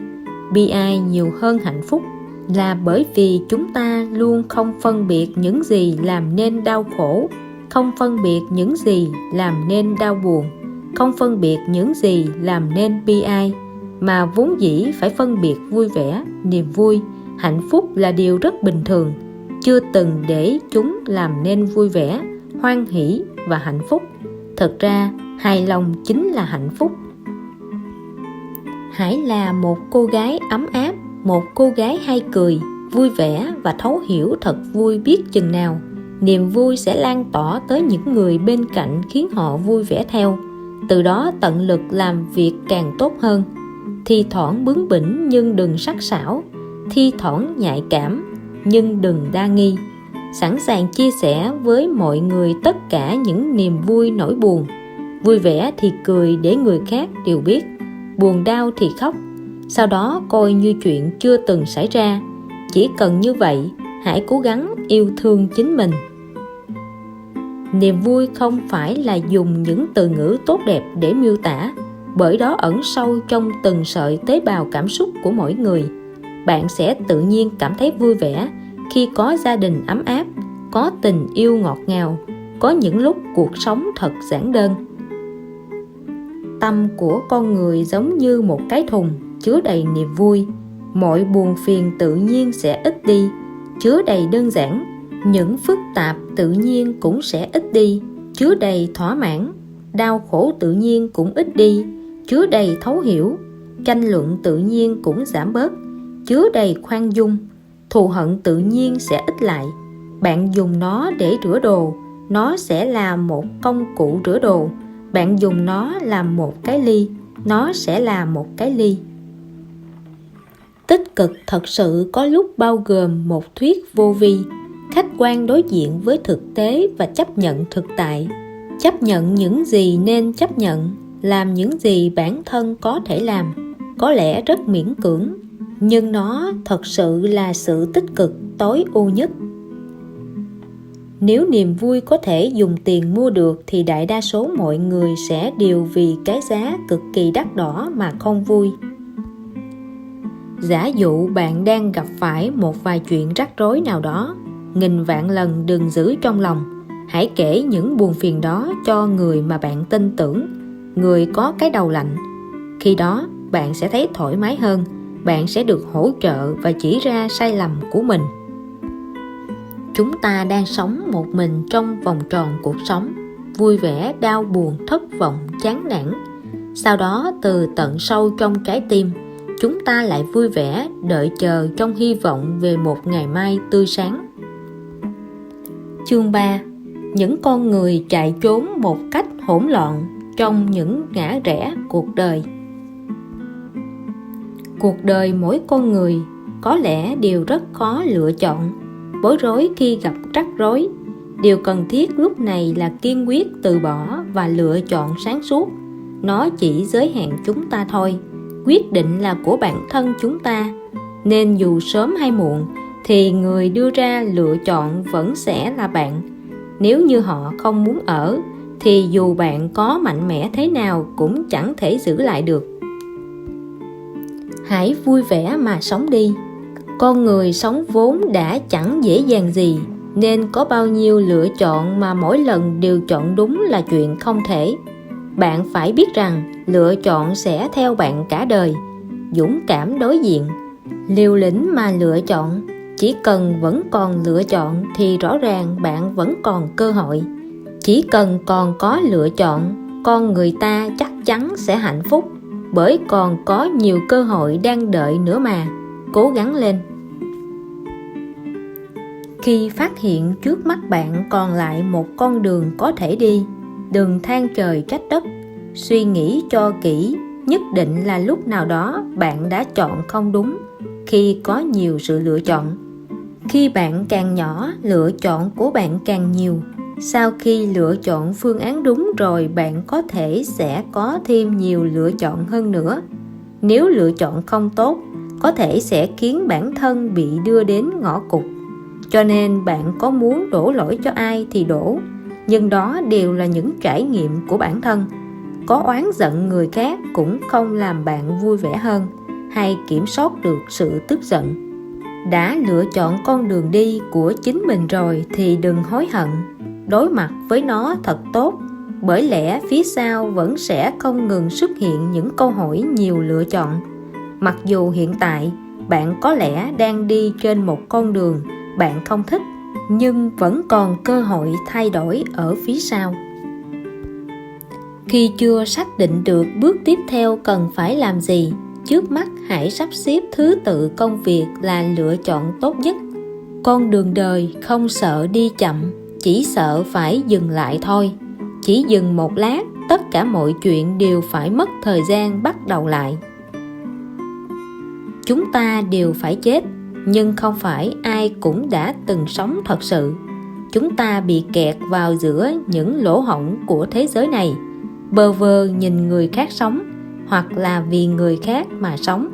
Speaker 1: bi ai nhiều hơn hạnh phúc? Là bởi vì chúng ta luôn không phân biệt những gì làm nên đau khổ, không phân biệt những gì làm nên đau buồn, không phân biệt những gì làm nên bi ai, mà vốn dĩ phải phân biệt vui vẻ, niềm vui, hạnh phúc là điều rất bình thường, chưa từng để chúng làm nên vui vẻ, hoan hỷ và hạnh phúc. Thật ra, hài lòng chính là hạnh phúc. Hãy là một cô gái ấm áp, một cô gái hay cười, vui vẻ và thấu hiểu thật vui biết chừng nào. Niềm vui sẽ lan tỏa tới những người bên cạnh khiến họ vui vẻ theo. Từ đó tận lực làm việc càng tốt hơn. Thi thoảng bướng bỉnh nhưng đừng sắc sảo, thi thoảng nhạy cảm nhưng đừng đa nghi. Sẵn sàng chia sẻ với mọi người tất cả những niềm vui nỗi buồn. Vui vẻ thì cười để người khác đều biết, buồn đau thì khóc, sau đó coi như chuyện chưa từng xảy ra. Chỉ cần như vậy, hãy cố gắng yêu thương chính mình. Niềm vui không phải là dùng những từ ngữ tốt đẹp để miêu tả, bởi đó ẩn sâu trong từng sợi tế bào cảm xúc của mỗi người. Bạn sẽ tự nhiên cảm thấy vui vẻ khi có gia đình ấm áp, có tình yêu ngọt ngào, có những lúc cuộc sống thật giản đơn. Tâm của con người giống như một cái thùng chứa đầy niềm vui. Mọi buồn phiền tự nhiên sẽ ít đi, chứa đầy đơn giản. Những phức tạp tự nhiên cũng sẽ ít đi, chứa đầy thỏa mãn. Đau khổ tự nhiên cũng ít đi, chứa đầy thấu hiểu. Tranh luận tự nhiên cũng giảm bớt, chứa đầy khoan dung. Thù hận tự nhiên sẽ ít lại. Bạn dùng nó để rửa đồ, nó sẽ là một công cụ rửa đồ. Bạn dùng nó làm một cái ly, nó sẽ là một cái ly. Tích cực thật sự có lúc bao gồm một thuyết vô vi, khách quan đối diện với thực tế và chấp nhận thực tại. Chấp nhận những gì nên chấp nhận, làm những gì bản thân có thể làm. Có lẽ rất miễn cưỡng, nhưng nó thật sự là sự tích cực tối ưu nhất. Nếu niềm vui có thể dùng tiền mua được thì đại đa số mọi người sẽ đều vì cái giá cực kỳ đắt đỏ mà không vui. Giả dụ bạn đang gặp phải một vài chuyện rắc rối nào đó, nghìn vạn lần đừng giữ trong lòng. Hãy kể những buồn phiền đó cho người mà bạn tin tưởng, người có cái đầu lạnh. Khi đó bạn sẽ thấy thoải mái hơn, bạn sẽ được hỗ trợ và chỉ ra sai lầm của mình. Chúng ta đang sống một mình trong vòng tròn cuộc sống, vui vẻ, đau buồn, thất vọng, chán nản. Sau đó từ tận sâu trong trái tim, chúng ta lại vui vẻ, đợi chờ trong hy vọng về một ngày mai tươi sáng. Chương 3. Những con người chạy trốn một cách hỗn loạn trong những ngã rẽ cuộc đời. Cuộc đời mỗi con người có lẽ đều rất khó lựa chọn, bối rối khi gặp rắc rối. Điều cần thiết lúc này là kiên quyết từ bỏ và lựa chọn sáng suốt. Nó chỉ giới hạn chúng ta thôi, quyết định là của bản thân chúng ta. Nên dù sớm hay muộn thì người đưa ra lựa chọn vẫn sẽ là bạn. Nếu như họ không muốn ở thì dù bạn có mạnh mẽ thế nào cũng chẳng thể giữ lại được. Hãy vui vẻ mà sống đi. Con người sống vốn đã chẳng dễ dàng gì, nên có bao nhiêu lựa chọn mà mỗi lần đều chọn đúng là chuyện không thể. Bạn phải biết rằng lựa chọn sẽ theo bạn cả đời. Dũng cảm đối diện, liều lĩnh mà lựa chọn. Chỉ cần vẫn còn lựa chọn thì rõ ràng bạn vẫn còn cơ hội. Chỉ cần còn có lựa chọn, con người ta chắc chắn sẽ hạnh phúc, bởi còn có nhiều cơ hội đang đợi nữa mà. Cố gắng lên. Khi phát hiện trước mắt bạn còn lại một con đường có thể đi, đừng than trời trách đất. Suy nghĩ cho kỹ, nhất định là lúc nào đó bạn đã chọn không đúng. khi có nhiều sự lựa chọn. Khi bạn càng nhỏ, lựa chọn của bạn càng nhiều. Sau khi lựa chọn phương án đúng rồi, bạn có thể sẽ có thêm nhiều lựa chọn hơn nữa. Nếu lựa chọn không tốt, có thể sẽ khiến bản thân bị đưa đến ngõ cụt. Cho nên bạn có muốn đổ lỗi cho ai thì đổ, nhưng đó đều là những trải nghiệm của bản thân. Có oán giận người khác cũng không làm bạn vui vẻ hơn hay kiểm soát được sự tức giận. Đã lựa chọn con đường đi của chính mình rồi thì đừng hối hận. Đối mặt với nó thật tốt, bởi lẽ phía sau vẫn sẽ không ngừng xuất hiện những câu hỏi nhiều lựa chọn. Mặc dù hiện tại bạn có lẽ đang đi trên một con đường bạn không thích, nhưng vẫn còn cơ hội thay đổi ở phía sau. Khi chưa xác định được bước tiếp theo cần phải làm gì, trước mắt hãy sắp xếp thứ tự công việc là lựa chọn tốt nhất. Con đường đời không sợ đi chậm, chỉ sợ phải dừng lại thôi. Chỉ dừng một lát, tất cả mọi chuyện đều phải mất thời gian bắt đầu lại. Chúng ta đều phải chết, nhưng không phải ai cũng đã từng sống thật sự. Chúng ta bị kẹt vào giữa những lỗ hổng của thế giới này, bơ vơ nhìn người khác sống, hoặc là vì người khác mà sống.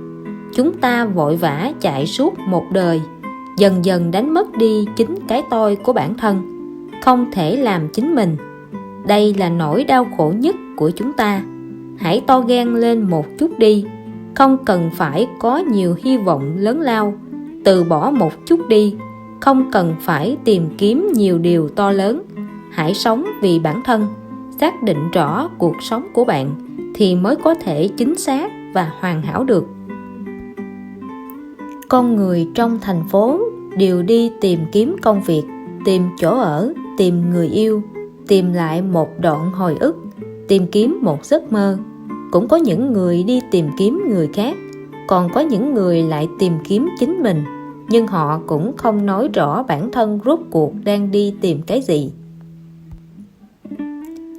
Speaker 1: Chúng ta vội vã chạy suốt một đời, dần dần đánh mất đi chính cái tôi của bản thân, không thể làm chính mình. Đây là nỗi đau khổ nhất của chúng ta. Hãy to gan lên một chút đi, không cần phải có nhiều hy vọng lớn lao. Từ bỏ một chút đi, không cần phải tìm kiếm nhiều điều to lớn. Hãy sống vì bản thân, xác định rõ cuộc sống của bạn thì mới có thể chính xác và hoàn hảo được. Con người trong thành phố đều đi tìm kiếm công việc, tìm chỗ ở, tìm người yêu, tìm lại một đoạn hồi ức, tìm kiếm một giấc mơ. Cũng có những người đi tìm kiếm người khác, còn có những người lại tìm kiếm chính mình, nhưng họ cũng không nói rõ bản thân rốt cuộc đang đi tìm cái gì.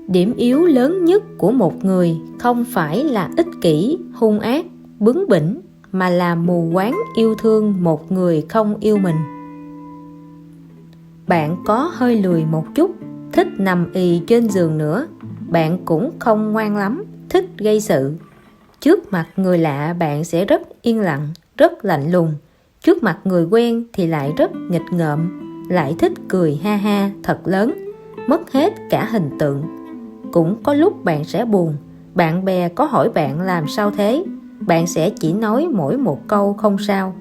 Speaker 1: Điểm yếu lớn nhất của một người không phải là ích kỷ, hung ác, bướng bỉnh, mà là mù quáng yêu thương một người không yêu mình. Bạn có hơi lười một chút, thích nằm ì trên giường nữa. Bạn cũng không ngoan lắm, thích gây sự. Trước mặt người lạ bạn sẽ rất yên lặng, rất lạnh lùng. Trước mặt người quen thì lại rất nghịch ngợm, lại thích cười ha ha thật lớn, mất hết cả hình tượng. Cũng có lúc bạn sẽ buồn, bạn bè có hỏi bạn làm sao thế, bạn sẽ chỉ nói mỗi một câu không sao.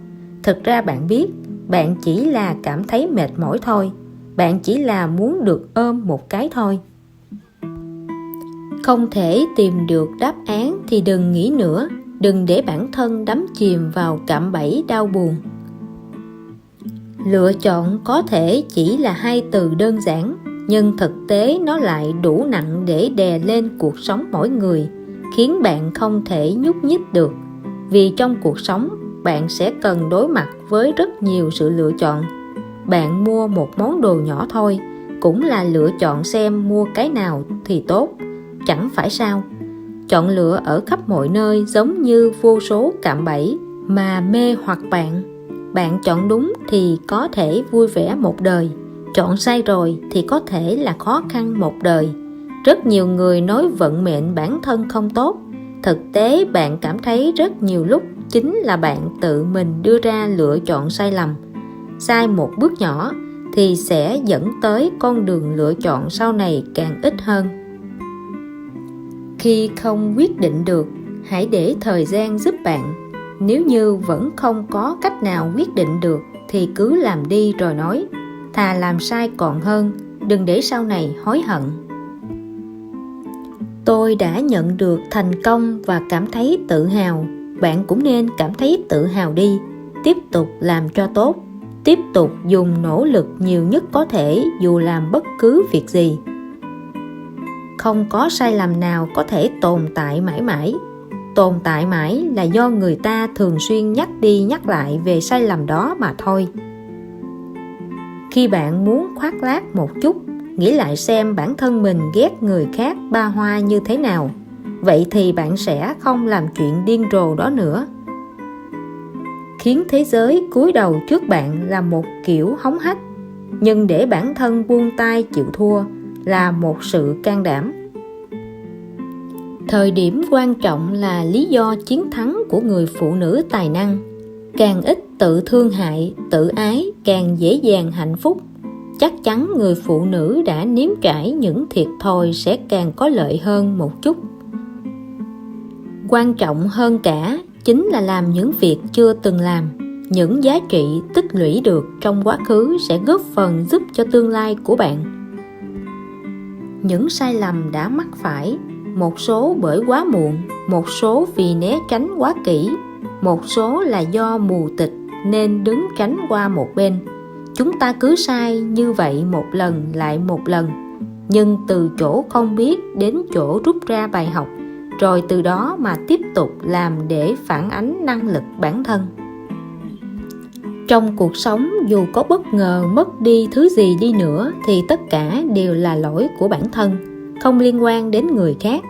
Speaker 1: Thực ra bạn biết, bạn chỉ là cảm thấy mệt mỏi thôi, bạn chỉ là muốn được ôm một cái thôi. Không thể tìm được đáp án thì đừng nghĩ nữa, đừng để bản thân đắm chìm vào cạm bẫy đau buồn. Lựa chọn có thể chỉ là hai từ đơn giản, nhưng thực tế nó lại đủ nặng để đè lên cuộc sống mỗi người, khiến bạn không thể nhúc nhích được. Vì trong cuộc sống, bạn sẽ cần đối mặt với rất nhiều sự lựa chọn. Bạn mua một món đồ nhỏ thôi, cũng là lựa chọn xem mua cái nào thì tốt, chẳng phải sao? Chọn lựa ở khắp mọi nơi giống như vô số cạm bẫy mà mê hoặc bạn. Bạn chọn đúng thì có thể vui vẻ một đời, chọn sai rồi thì có thể là khó khăn một đời. Rất nhiều người nói vận mệnh bản thân không tốt. Thực tế bạn cảm thấy rất nhiều lúc chính là bạn tự mình đưa ra lựa chọn sai lầm. Sai một bước nhỏ thì sẽ dẫn tới con đường lựa chọn sau này càng ít hơn. Khi không quyết định được, hãy để thời gian giúp bạn. Nếu như vẫn không có cách nào quyết định được thì cứ làm đi rồi nói. Thà làm sai còn hơn, đừng để sau này hối hận. Tôi đã nhận được thành công và cảm thấy tự hào. Bạn cũng nên cảm thấy tự hào đi. Tiếp tục làm cho tốt. Tiếp tục dùng nỗ lực nhiều nhất có thể dù làm bất cứ việc gì. Không có sai lầm nào có thể tồn tại mãi mãi. Tồn tại mãi là do người ta thường xuyên nhắc đi nhắc lại về sai lầm đó mà thôi. Khi bạn muốn khoác lác một chút, nghĩ lại xem bản thân mình ghét người khác ba hoa như thế nào. Vậy thì bạn sẽ không làm chuyện điên rồ đó nữa. khiến thế giới cúi đầu trước bạn là một kiểu hống hách, nhưng để bản thân buông tay chịu thua là một sự can đảm. Thời điểm quan trọng là lý do chiến thắng của người phụ nữ tài năng. Càng ít tự thương hại, tự ái, càng dễ dàng hạnh phúc. Chắc chắn người phụ nữ đã nếm trải những thiệt thòi sẽ càng có lợi hơn một chút. Quan trọng hơn cả chính là làm những việc chưa từng làm. Những giá trị tích lũy được trong quá khứ sẽ góp phần giúp cho tương lai của bạn. Những sai lầm đã mắc phải, một số bởi quá muộn, một số vì né tránh quá kỹ, một số là do mù tịch nên đứng tránh qua một bên. Chúng ta cứ sai như vậy một lần lại một lần, nhưng từ chỗ không biết đến chỗ rút ra bài học, rồi từ đó mà tiếp tục làm để phản ánh năng lực bản thân. Trong cuộc sống, dù có bất ngờ mất đi thứ gì đi nữa thì tất cả đều là lỗi của bản thân, không liên quan đến người khác.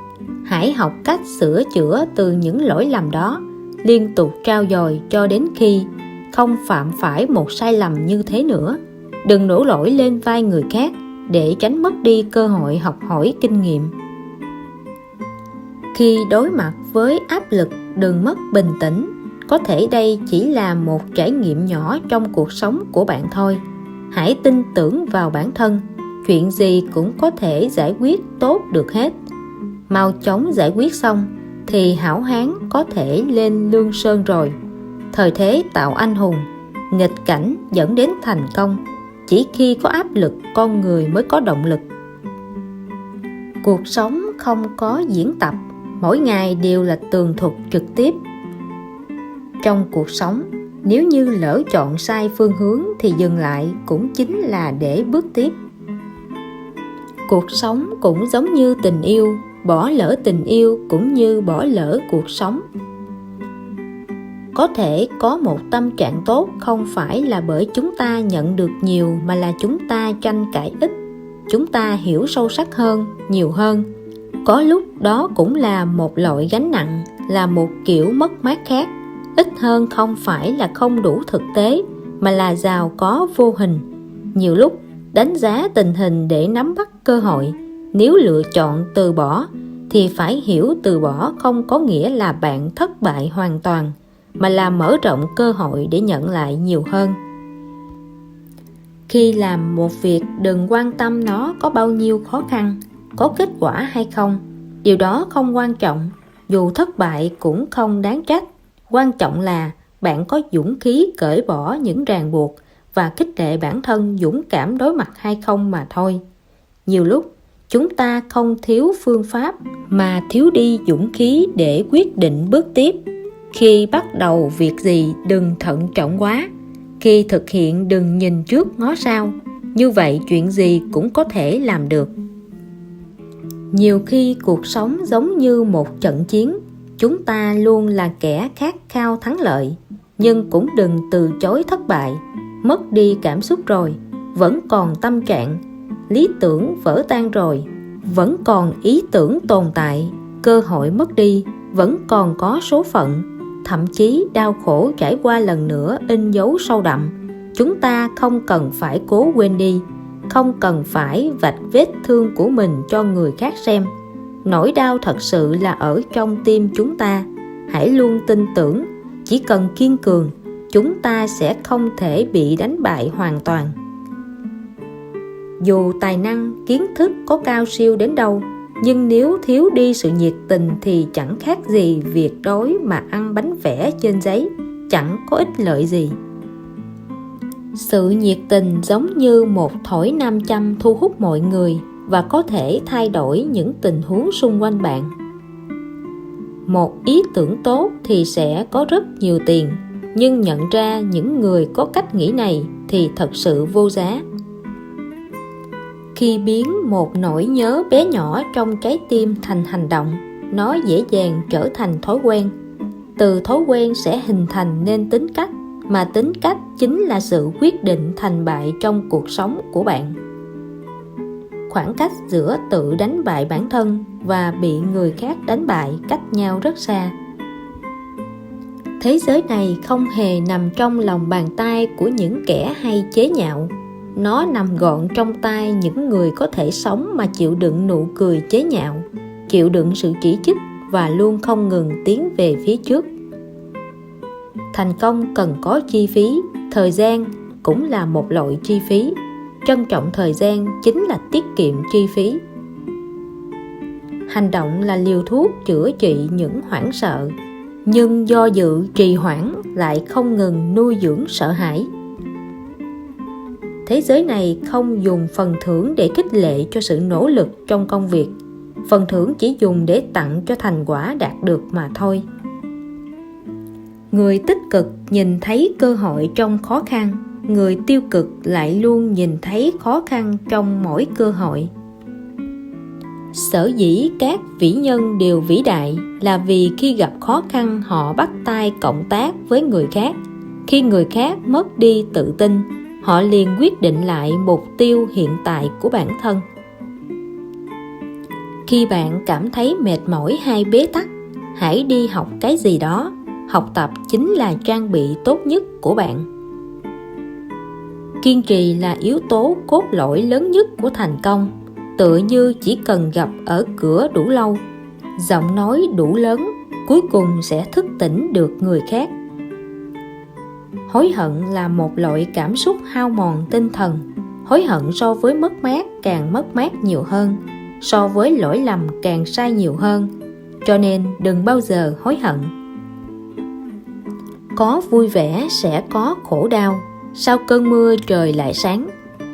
Speaker 1: Hãy học cách sửa chữa từ những lỗi lầm đó, liên tục trau dồi cho đến khi không phạm phải một sai lầm như thế nữa. Đừng đổ lỗi lên vai người khác để tránh mất đi cơ hội học hỏi kinh nghiệm. Khi đối mặt với áp lực, đừng mất bình tĩnh. Có thể đây chỉ là một trải nghiệm nhỏ trong cuộc sống của bạn thôi. Hãy tin tưởng vào bản thân, chuyện gì cũng có thể giải quyết tốt được hết. Mau chóng giải quyết xong thì hảo hán có thể lên lương sơn rồi. Thời thế tạo anh hùng, nghịch cảnh dẫn đến thành công. Chỉ khi có áp lực, con người mới có động lực. Cuộc sống không có diễn tập, mỗi ngày đều là tường thuật trực tiếp. Trong cuộc sống, nếu như lỡ chọn sai phương hướng thì dừng lại cũng chính là để bước tiếp. Cuộc sống cũng giống như tình yêu, bỏ lỡ tình yêu cũng như bỏ lỡ cuộc sống. Có thể có một tâm trạng tốt không phải là bởi chúng ta nhận được nhiều, mà là chúng ta tranh cãi ít, chúng ta hiểu sâu sắc hơn, nhiều hơn. Có lúc đó cũng là một loại gánh nặng, là một kiểu mất mát khác. Ít hơn không phải là không đủ thực tế, mà là giàu có vô hình. Nhiều lúc đánh giá tình hình để nắm bắt cơ hội. Nếu lựa chọn từ bỏ thì phải hiểu từ bỏ không có nghĩa là bạn thất bại hoàn toàn, mà là mở rộng cơ hội để nhận lại nhiều hơn. Khi làm một việc, đừng quan tâm nó có bao nhiêu khó khăn, có kết quả hay không. Điều đó không quan trọng, dù thất bại cũng không đáng trách. Quan trọng là bạn có dũng khí cởi bỏ những ràng buộc và khích lệ bản thân dũng cảm đối mặt hay không mà thôi. Nhiều lúc chúng ta không thiếu phương pháp mà thiếu đi dũng khí để quyết định bước tiếp. Khi bắt đầu việc gì đừng thận trọng quá, khi thực hiện đừng nhìn trước ngó sau. Như vậy chuyện gì cũng có thể làm được. Nhiều khi cuộc sống giống như một trận chiến, chúng ta luôn là kẻ khát khao thắng lợi, nhưng cũng đừng từ chối thất bại. Mất đi cảm xúc rồi, vẫn còn tâm trạng. Lý tưởng vỡ tan rồi, vẫn còn ý tưởng tồn tại. Cơ hội mất đi, vẫn còn có số phận. Thậm chí đau khổ trải qua lần nữa in dấu sâu đậm. Chúng ta không cần phải cố quên đi, không cần phải vạch vết thương của mình cho người khác xem. Nỗi đau thật sự là ở trong tim chúng ta. Hãy luôn tin tưởng, chỉ cần kiên cường, chúng ta sẽ không thể bị đánh bại hoàn toàn. Dù tài năng, kiến thức có cao siêu đến đâu, nhưng nếu thiếu đi sự nhiệt tình thì chẳng khác gì việc đói mà ăn bánh vẽ trên giấy, chẳng có ích lợi gì. Sự nhiệt tình giống như một thỏi nam châm thu hút mọi người và có thể thay đổi những tình huống xung quanh bạn. Một ý tưởng tốt thì sẽ có rất nhiều tiền, nhưng nhận ra những người có cách nghĩ này thì thật sự vô giá. Khi biến một nỗi nhớ bé nhỏ trong trái tim thành hành động, nó dễ dàng trở thành thói quen. Từ thói quen sẽ hình thành nên tính cách, mà tính cách chính là sự quyết định thành bại trong cuộc sống của bạn. Khoảng cách giữa tự đánh bại bản thân và bị người khác đánh bại cách nhau rất xa. Thế giới này không hề nằm trong lòng bàn tay của những kẻ hay chế nhạo. Nó nằm gọn trong tay những người có thể sống mà chịu đựng nụ cười chế nhạo, chịu đựng sự chỉ trích và luôn không ngừng tiến về phía trước. Thành công cần có chi phí, thời gian cũng là một loại chi phí. Trân trọng thời gian chính là tiết kiệm chi phí. Hành động là liều thuốc chữa trị những hoảng sợ, nhưng do dự trì hoãn lại không ngừng nuôi dưỡng sợ hãi. Thế giới này không dùng phần thưởng để khích lệ cho sự nỗ lực trong công việc. Phần thưởng chỉ dùng để tặng cho thành quả đạt được mà thôi. Người tích cực nhìn thấy cơ hội trong khó khăn, người tiêu cực lại luôn nhìn thấy khó khăn trong mỗi cơ hội. Sở dĩ các vĩ nhân đều vĩ đại là vì khi gặp khó khăn họ bắt tay cộng tác với người khác. Khi người khác mất đi tự tin, họ liền quyết định lại mục tiêu hiện tại của bản thân. Khi bạn cảm thấy mệt mỏi hay bế tắc, hãy đi học cái gì đó. Học tập chính là trang bị tốt nhất của bạn. Kiên trì là yếu tố cốt lõi lớn nhất của thành công. Tựa như chỉ cần gặp ở cửa đủ lâu, giọng nói đủ lớn, cuối cùng sẽ thức tỉnh được người khác. Hối hận là một loại cảm xúc hao mòn tinh thần. Hối hận so với mất mát càng mất mát nhiều hơn, so với lỗi lầm càng sai nhiều hơn. Cho nên đừng bao giờ hối hận. Có vui vẻ sẽ có khổ đau. Sau cơn mưa trời lại sáng.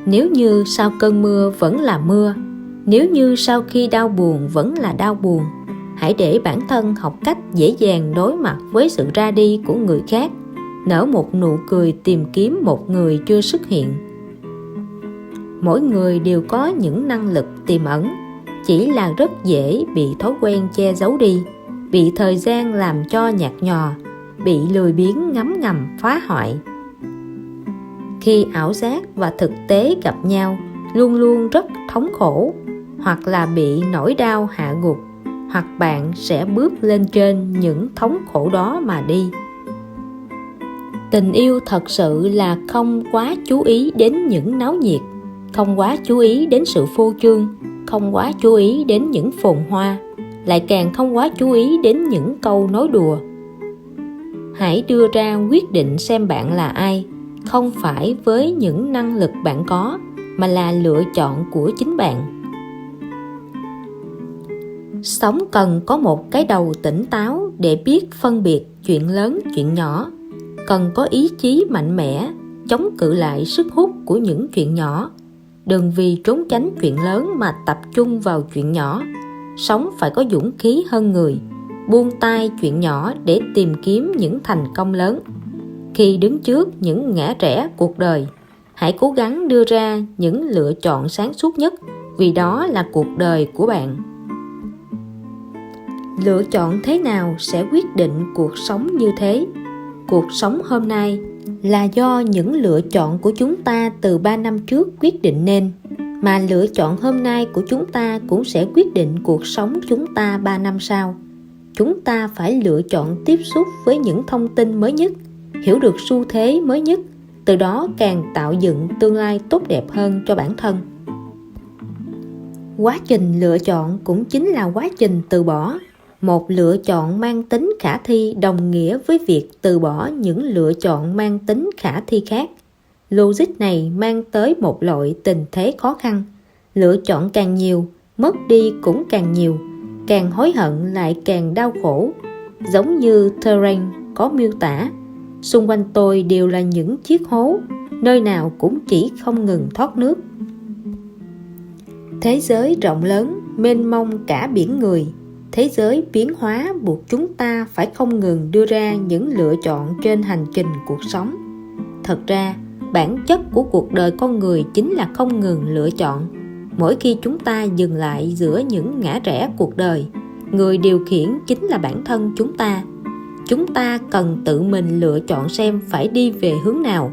Speaker 1: Nếu như sau cơn mưa vẫn là mưa, nếu như sau khi đau buồn vẫn là đau buồn, hãy để bản thân học cách dễ dàng đối mặt với sự ra đi của người khác, nở một nụ cười tìm kiếm một người chưa xuất hiện. Mỗi người đều có những năng lực tiềm ẩn, chỉ là rất dễ bị thói quen che giấu đi, bị thời gian làm cho nhạt nhòa, bị lười biếng ngấm ngầm phá hoại. Khi ảo giác và thực tế gặp nhau, luôn luôn rất thống khổ, hoặc là bị nỗi đau hạ gục, hoặc bạn sẽ bước lên trên những thống khổ đó mà đi. Tình yêu thật sự là không quá chú ý đến những náo nhiệt, không quá chú ý đến sự phô trương, không quá chú ý đến những phồn hoa, lại càng không quá chú ý đến những câu nói đùa. Hãy đưa ra quyết định xem bạn là ai, không phải với những năng lực bạn có, mà là lựa chọn của chính bạn. Sống cần có một cái đầu tỉnh táo để biết phân biệt chuyện lớn chuyện nhỏ, cần có ý chí mạnh mẽ chống cự lại sức hút của những chuyện nhỏ. Đừng vì trốn tránh chuyện lớn mà tập trung vào chuyện nhỏ. Sống phải có dũng khí hơn người, buông tay chuyện nhỏ để tìm kiếm những thành công lớn. Khi đứng trước những ngã rẽ cuộc đời, hãy cố gắng đưa ra những lựa chọn sáng suốt nhất, vì đó là cuộc đời của bạn. Lựa chọn thế nào sẽ quyết định cuộc sống như thế. Cuộc sống hôm nay là do những lựa chọn của chúng ta từ 3 năm trước quyết định nên, mà lựa chọn hôm nay của chúng ta cũng sẽ quyết định cuộc sống chúng ta 3 năm sau. Chúng ta phải lựa chọn tiếp xúc với những thông tin mới nhất, hiểu được xu thế mới nhất, từ đó càng tạo dựng tương lai tốt đẹp hơn cho bản thân. Quá trình lựa chọn cũng chính là quá trình từ bỏ. Một lựa chọn mang tính khả thi đồng nghĩa với việc từ bỏ những lựa chọn mang tính khả thi khác. Logic này mang tới một loại tình thế khó khăn. Lựa chọn càng nhiều, mất đi cũng càng nhiều, càng hối hận lại càng đau khổ. Giống như Terrain có miêu tả, xung quanh tôi đều là những chiếc hố, nơi nào cũng chỉ không ngừng thoát nước. Thế giới rộng lớn, mênh mông cả biển người. Thế giới biến hóa buộc chúng ta phải không ngừng đưa ra những lựa chọn trên hành trình cuộc sống. Thật ra, bản chất của cuộc đời con người chính là không ngừng lựa chọn. Mỗi khi chúng ta dừng lại giữa những ngã rẽ cuộc đời, người điều khiển chính là bản thân chúng ta. Chúng ta cần tự mình lựa chọn xem phải đi về hướng nào.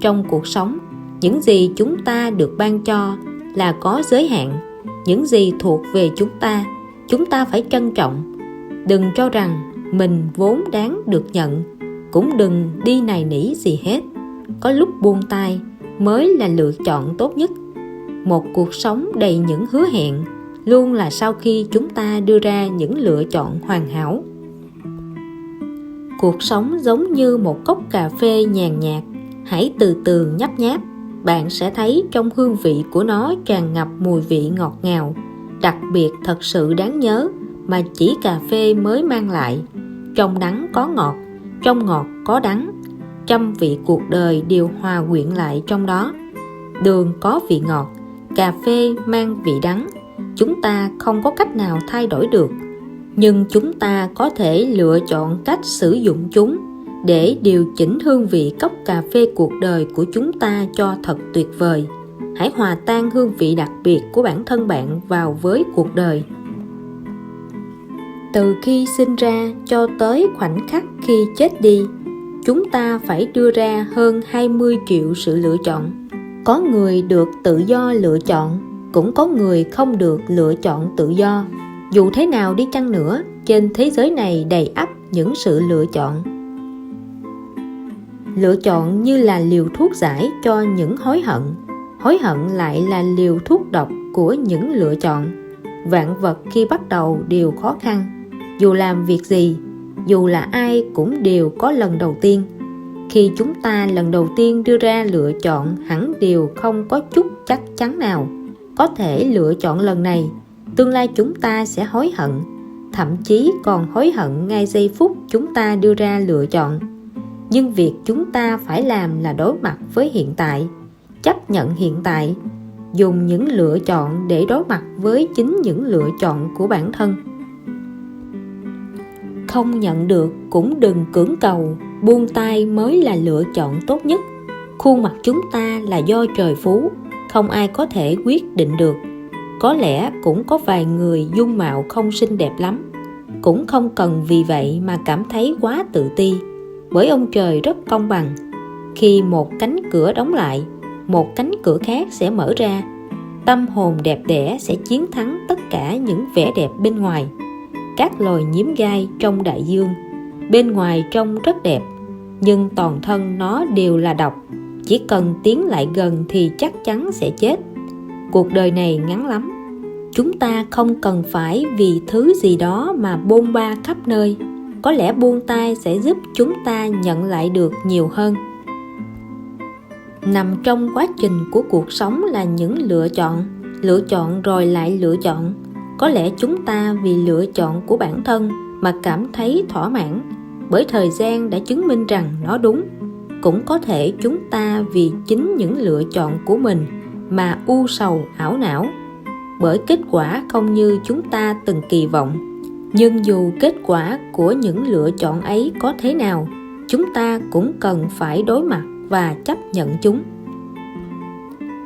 Speaker 1: Trong cuộc sống, những gì chúng ta được ban cho là có giới hạn. Những gì thuộc về chúng ta phải trân trọng. Đừng cho rằng mình vốn đáng được nhận. cũng đừng đi nài nỉ gì hết. Có lúc buông tay mới là lựa chọn tốt nhất. Một cuộc sống đầy những hứa hẹn luôn là sau khi chúng ta đưa ra những lựa chọn hoàn hảo. Cuộc sống giống như một cốc cà phê nhàn nhạt, hãy từ từ nhấp nháp. Bạn sẽ thấy trong hương vị của nó tràn ngập mùi vị ngọt ngào, đặc biệt thật sự đáng nhớ mà chỉ cà phê mới mang lại. Trong đắng có ngọt, trong ngọt có đắng, trăm vị cuộc đời đều hòa quyện lại trong đó. Đường có vị ngọt, cà phê mang vị đắng. Chúng ta không có cách nào thay đổi được, nhưng chúng ta có thể lựa chọn cách sử dụng chúng để điều chỉnh hương vị cốc cà phê cuộc đời của chúng ta cho thật tuyệt vời. Hãy hòa tan hương vị đặc biệt của bản thân bạn vào với cuộc đời. Từ khi sinh ra cho tới khoảnh khắc khi chết đi, chúng ta phải đưa ra hơn 20 triệu sự lựa chọn. Có người được tự do lựa chọn, cũng có người không được lựa chọn tự do. Dù thế nào đi chăng nữa, trên thế giới này đầy ắp những sự lựa chọn. Lựa chọn như là liều thuốc giải cho những hối hận. Hối hận lại là liều thuốc độc của những lựa chọn. Vạn vật khi bắt đầu đều khó khăn. Dù làm việc gì, dù là ai cũng đều có lần đầu tiên. Khi chúng ta lần đầu tiên đưa ra lựa chọn hẳn đều không có chút chắc chắn nào. Có thể lựa chọn lần này, tương lai chúng ta sẽ hối hận, thậm chí còn hối hận ngay giây phút chúng ta đưa ra lựa chọn. Nhưng việc chúng ta phải làm là đối mặt với hiện tại, chấp nhận hiện tại, dùng những lựa chọn để đối mặt với chính những lựa chọn của bản thân. Không nhận được cũng đừng cưỡng cầu, buông tay mới là lựa chọn tốt nhất. Khuôn mặt chúng ta là do trời phú, không ai có thể quyết định được. Có lẽ cũng có vài người dung mạo không xinh đẹp lắm, cũng không cần vì vậy mà cảm thấy quá tự ti, bởi ông trời rất công bằng. Khi một cánh cửa đóng lại, một cánh cửa khác sẽ mở ra. Tâm hồn đẹp đẽ sẽ chiến thắng tất cả những vẻ đẹp bên ngoài. Các loài nhím gai trong đại dương, bên ngoài trông rất đẹp, nhưng toàn thân nó đều là độc. Chỉ cần tiến lại gần thì chắc chắn sẽ chết. Cuộc đời này ngắn lắm. Chúng ta không cần phải vì thứ gì đó mà bôn ba khắp nơi. Có lẽ buông tay sẽ giúp chúng ta nhận lại được nhiều hơn. Nằm trong quá trình của cuộc sống là những lựa chọn rồi lại lựa chọn. Có lẽ chúng ta vì lựa chọn của bản thân mà cảm thấy thỏa mãn, bởi thời gian đã chứng minh rằng nó đúng. Cũng có thể chúng ta vì chính những lựa chọn của mình mà u sầu ảo não, bởi kết quả không như chúng ta từng kỳ vọng. Nhưng dù kết quả của những lựa chọn ấy có thế nào, chúng ta cũng cần phải đối mặt và chấp nhận chúng.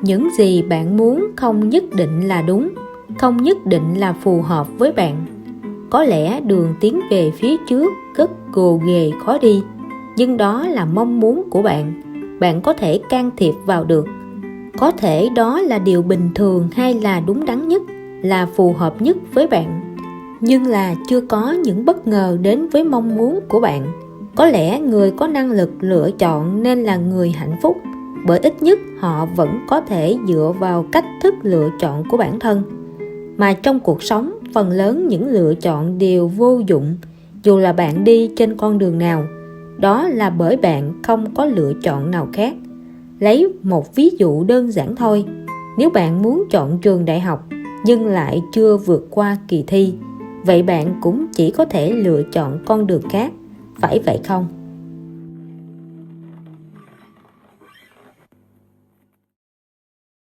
Speaker 1: Những gì bạn muốn không nhất định là đúng, không nhất định là phù hợp với bạn. Có lẽ đường tiến về phía trước rất gồ ghề khó đi, nhưng đó là mong muốn của bạn. Bạn có thể can thiệp vào được. Có thể đó là điều bình thường hay là đúng đắn nhất, là phù hợp nhất với bạn. Nhưng là chưa có những bất ngờ đến với mong muốn của bạn. Có lẽ người có năng lực lựa chọn nên là người hạnh phúc, bởi ít nhất họ vẫn có thể dựa vào cách thức lựa chọn của bản thân. Mà trong cuộc sống, phần lớn những lựa chọn đều vô dụng, dù là bạn đi trên con đường nào. Đó là bởi bạn không có lựa chọn nào khác. Lấy một ví dụ đơn giản thôi. Nếu bạn muốn chọn trường đại học nhưng lại chưa vượt qua kỳ thi, vậy bạn cũng chỉ có thể lựa chọn con đường khác, phải vậy không?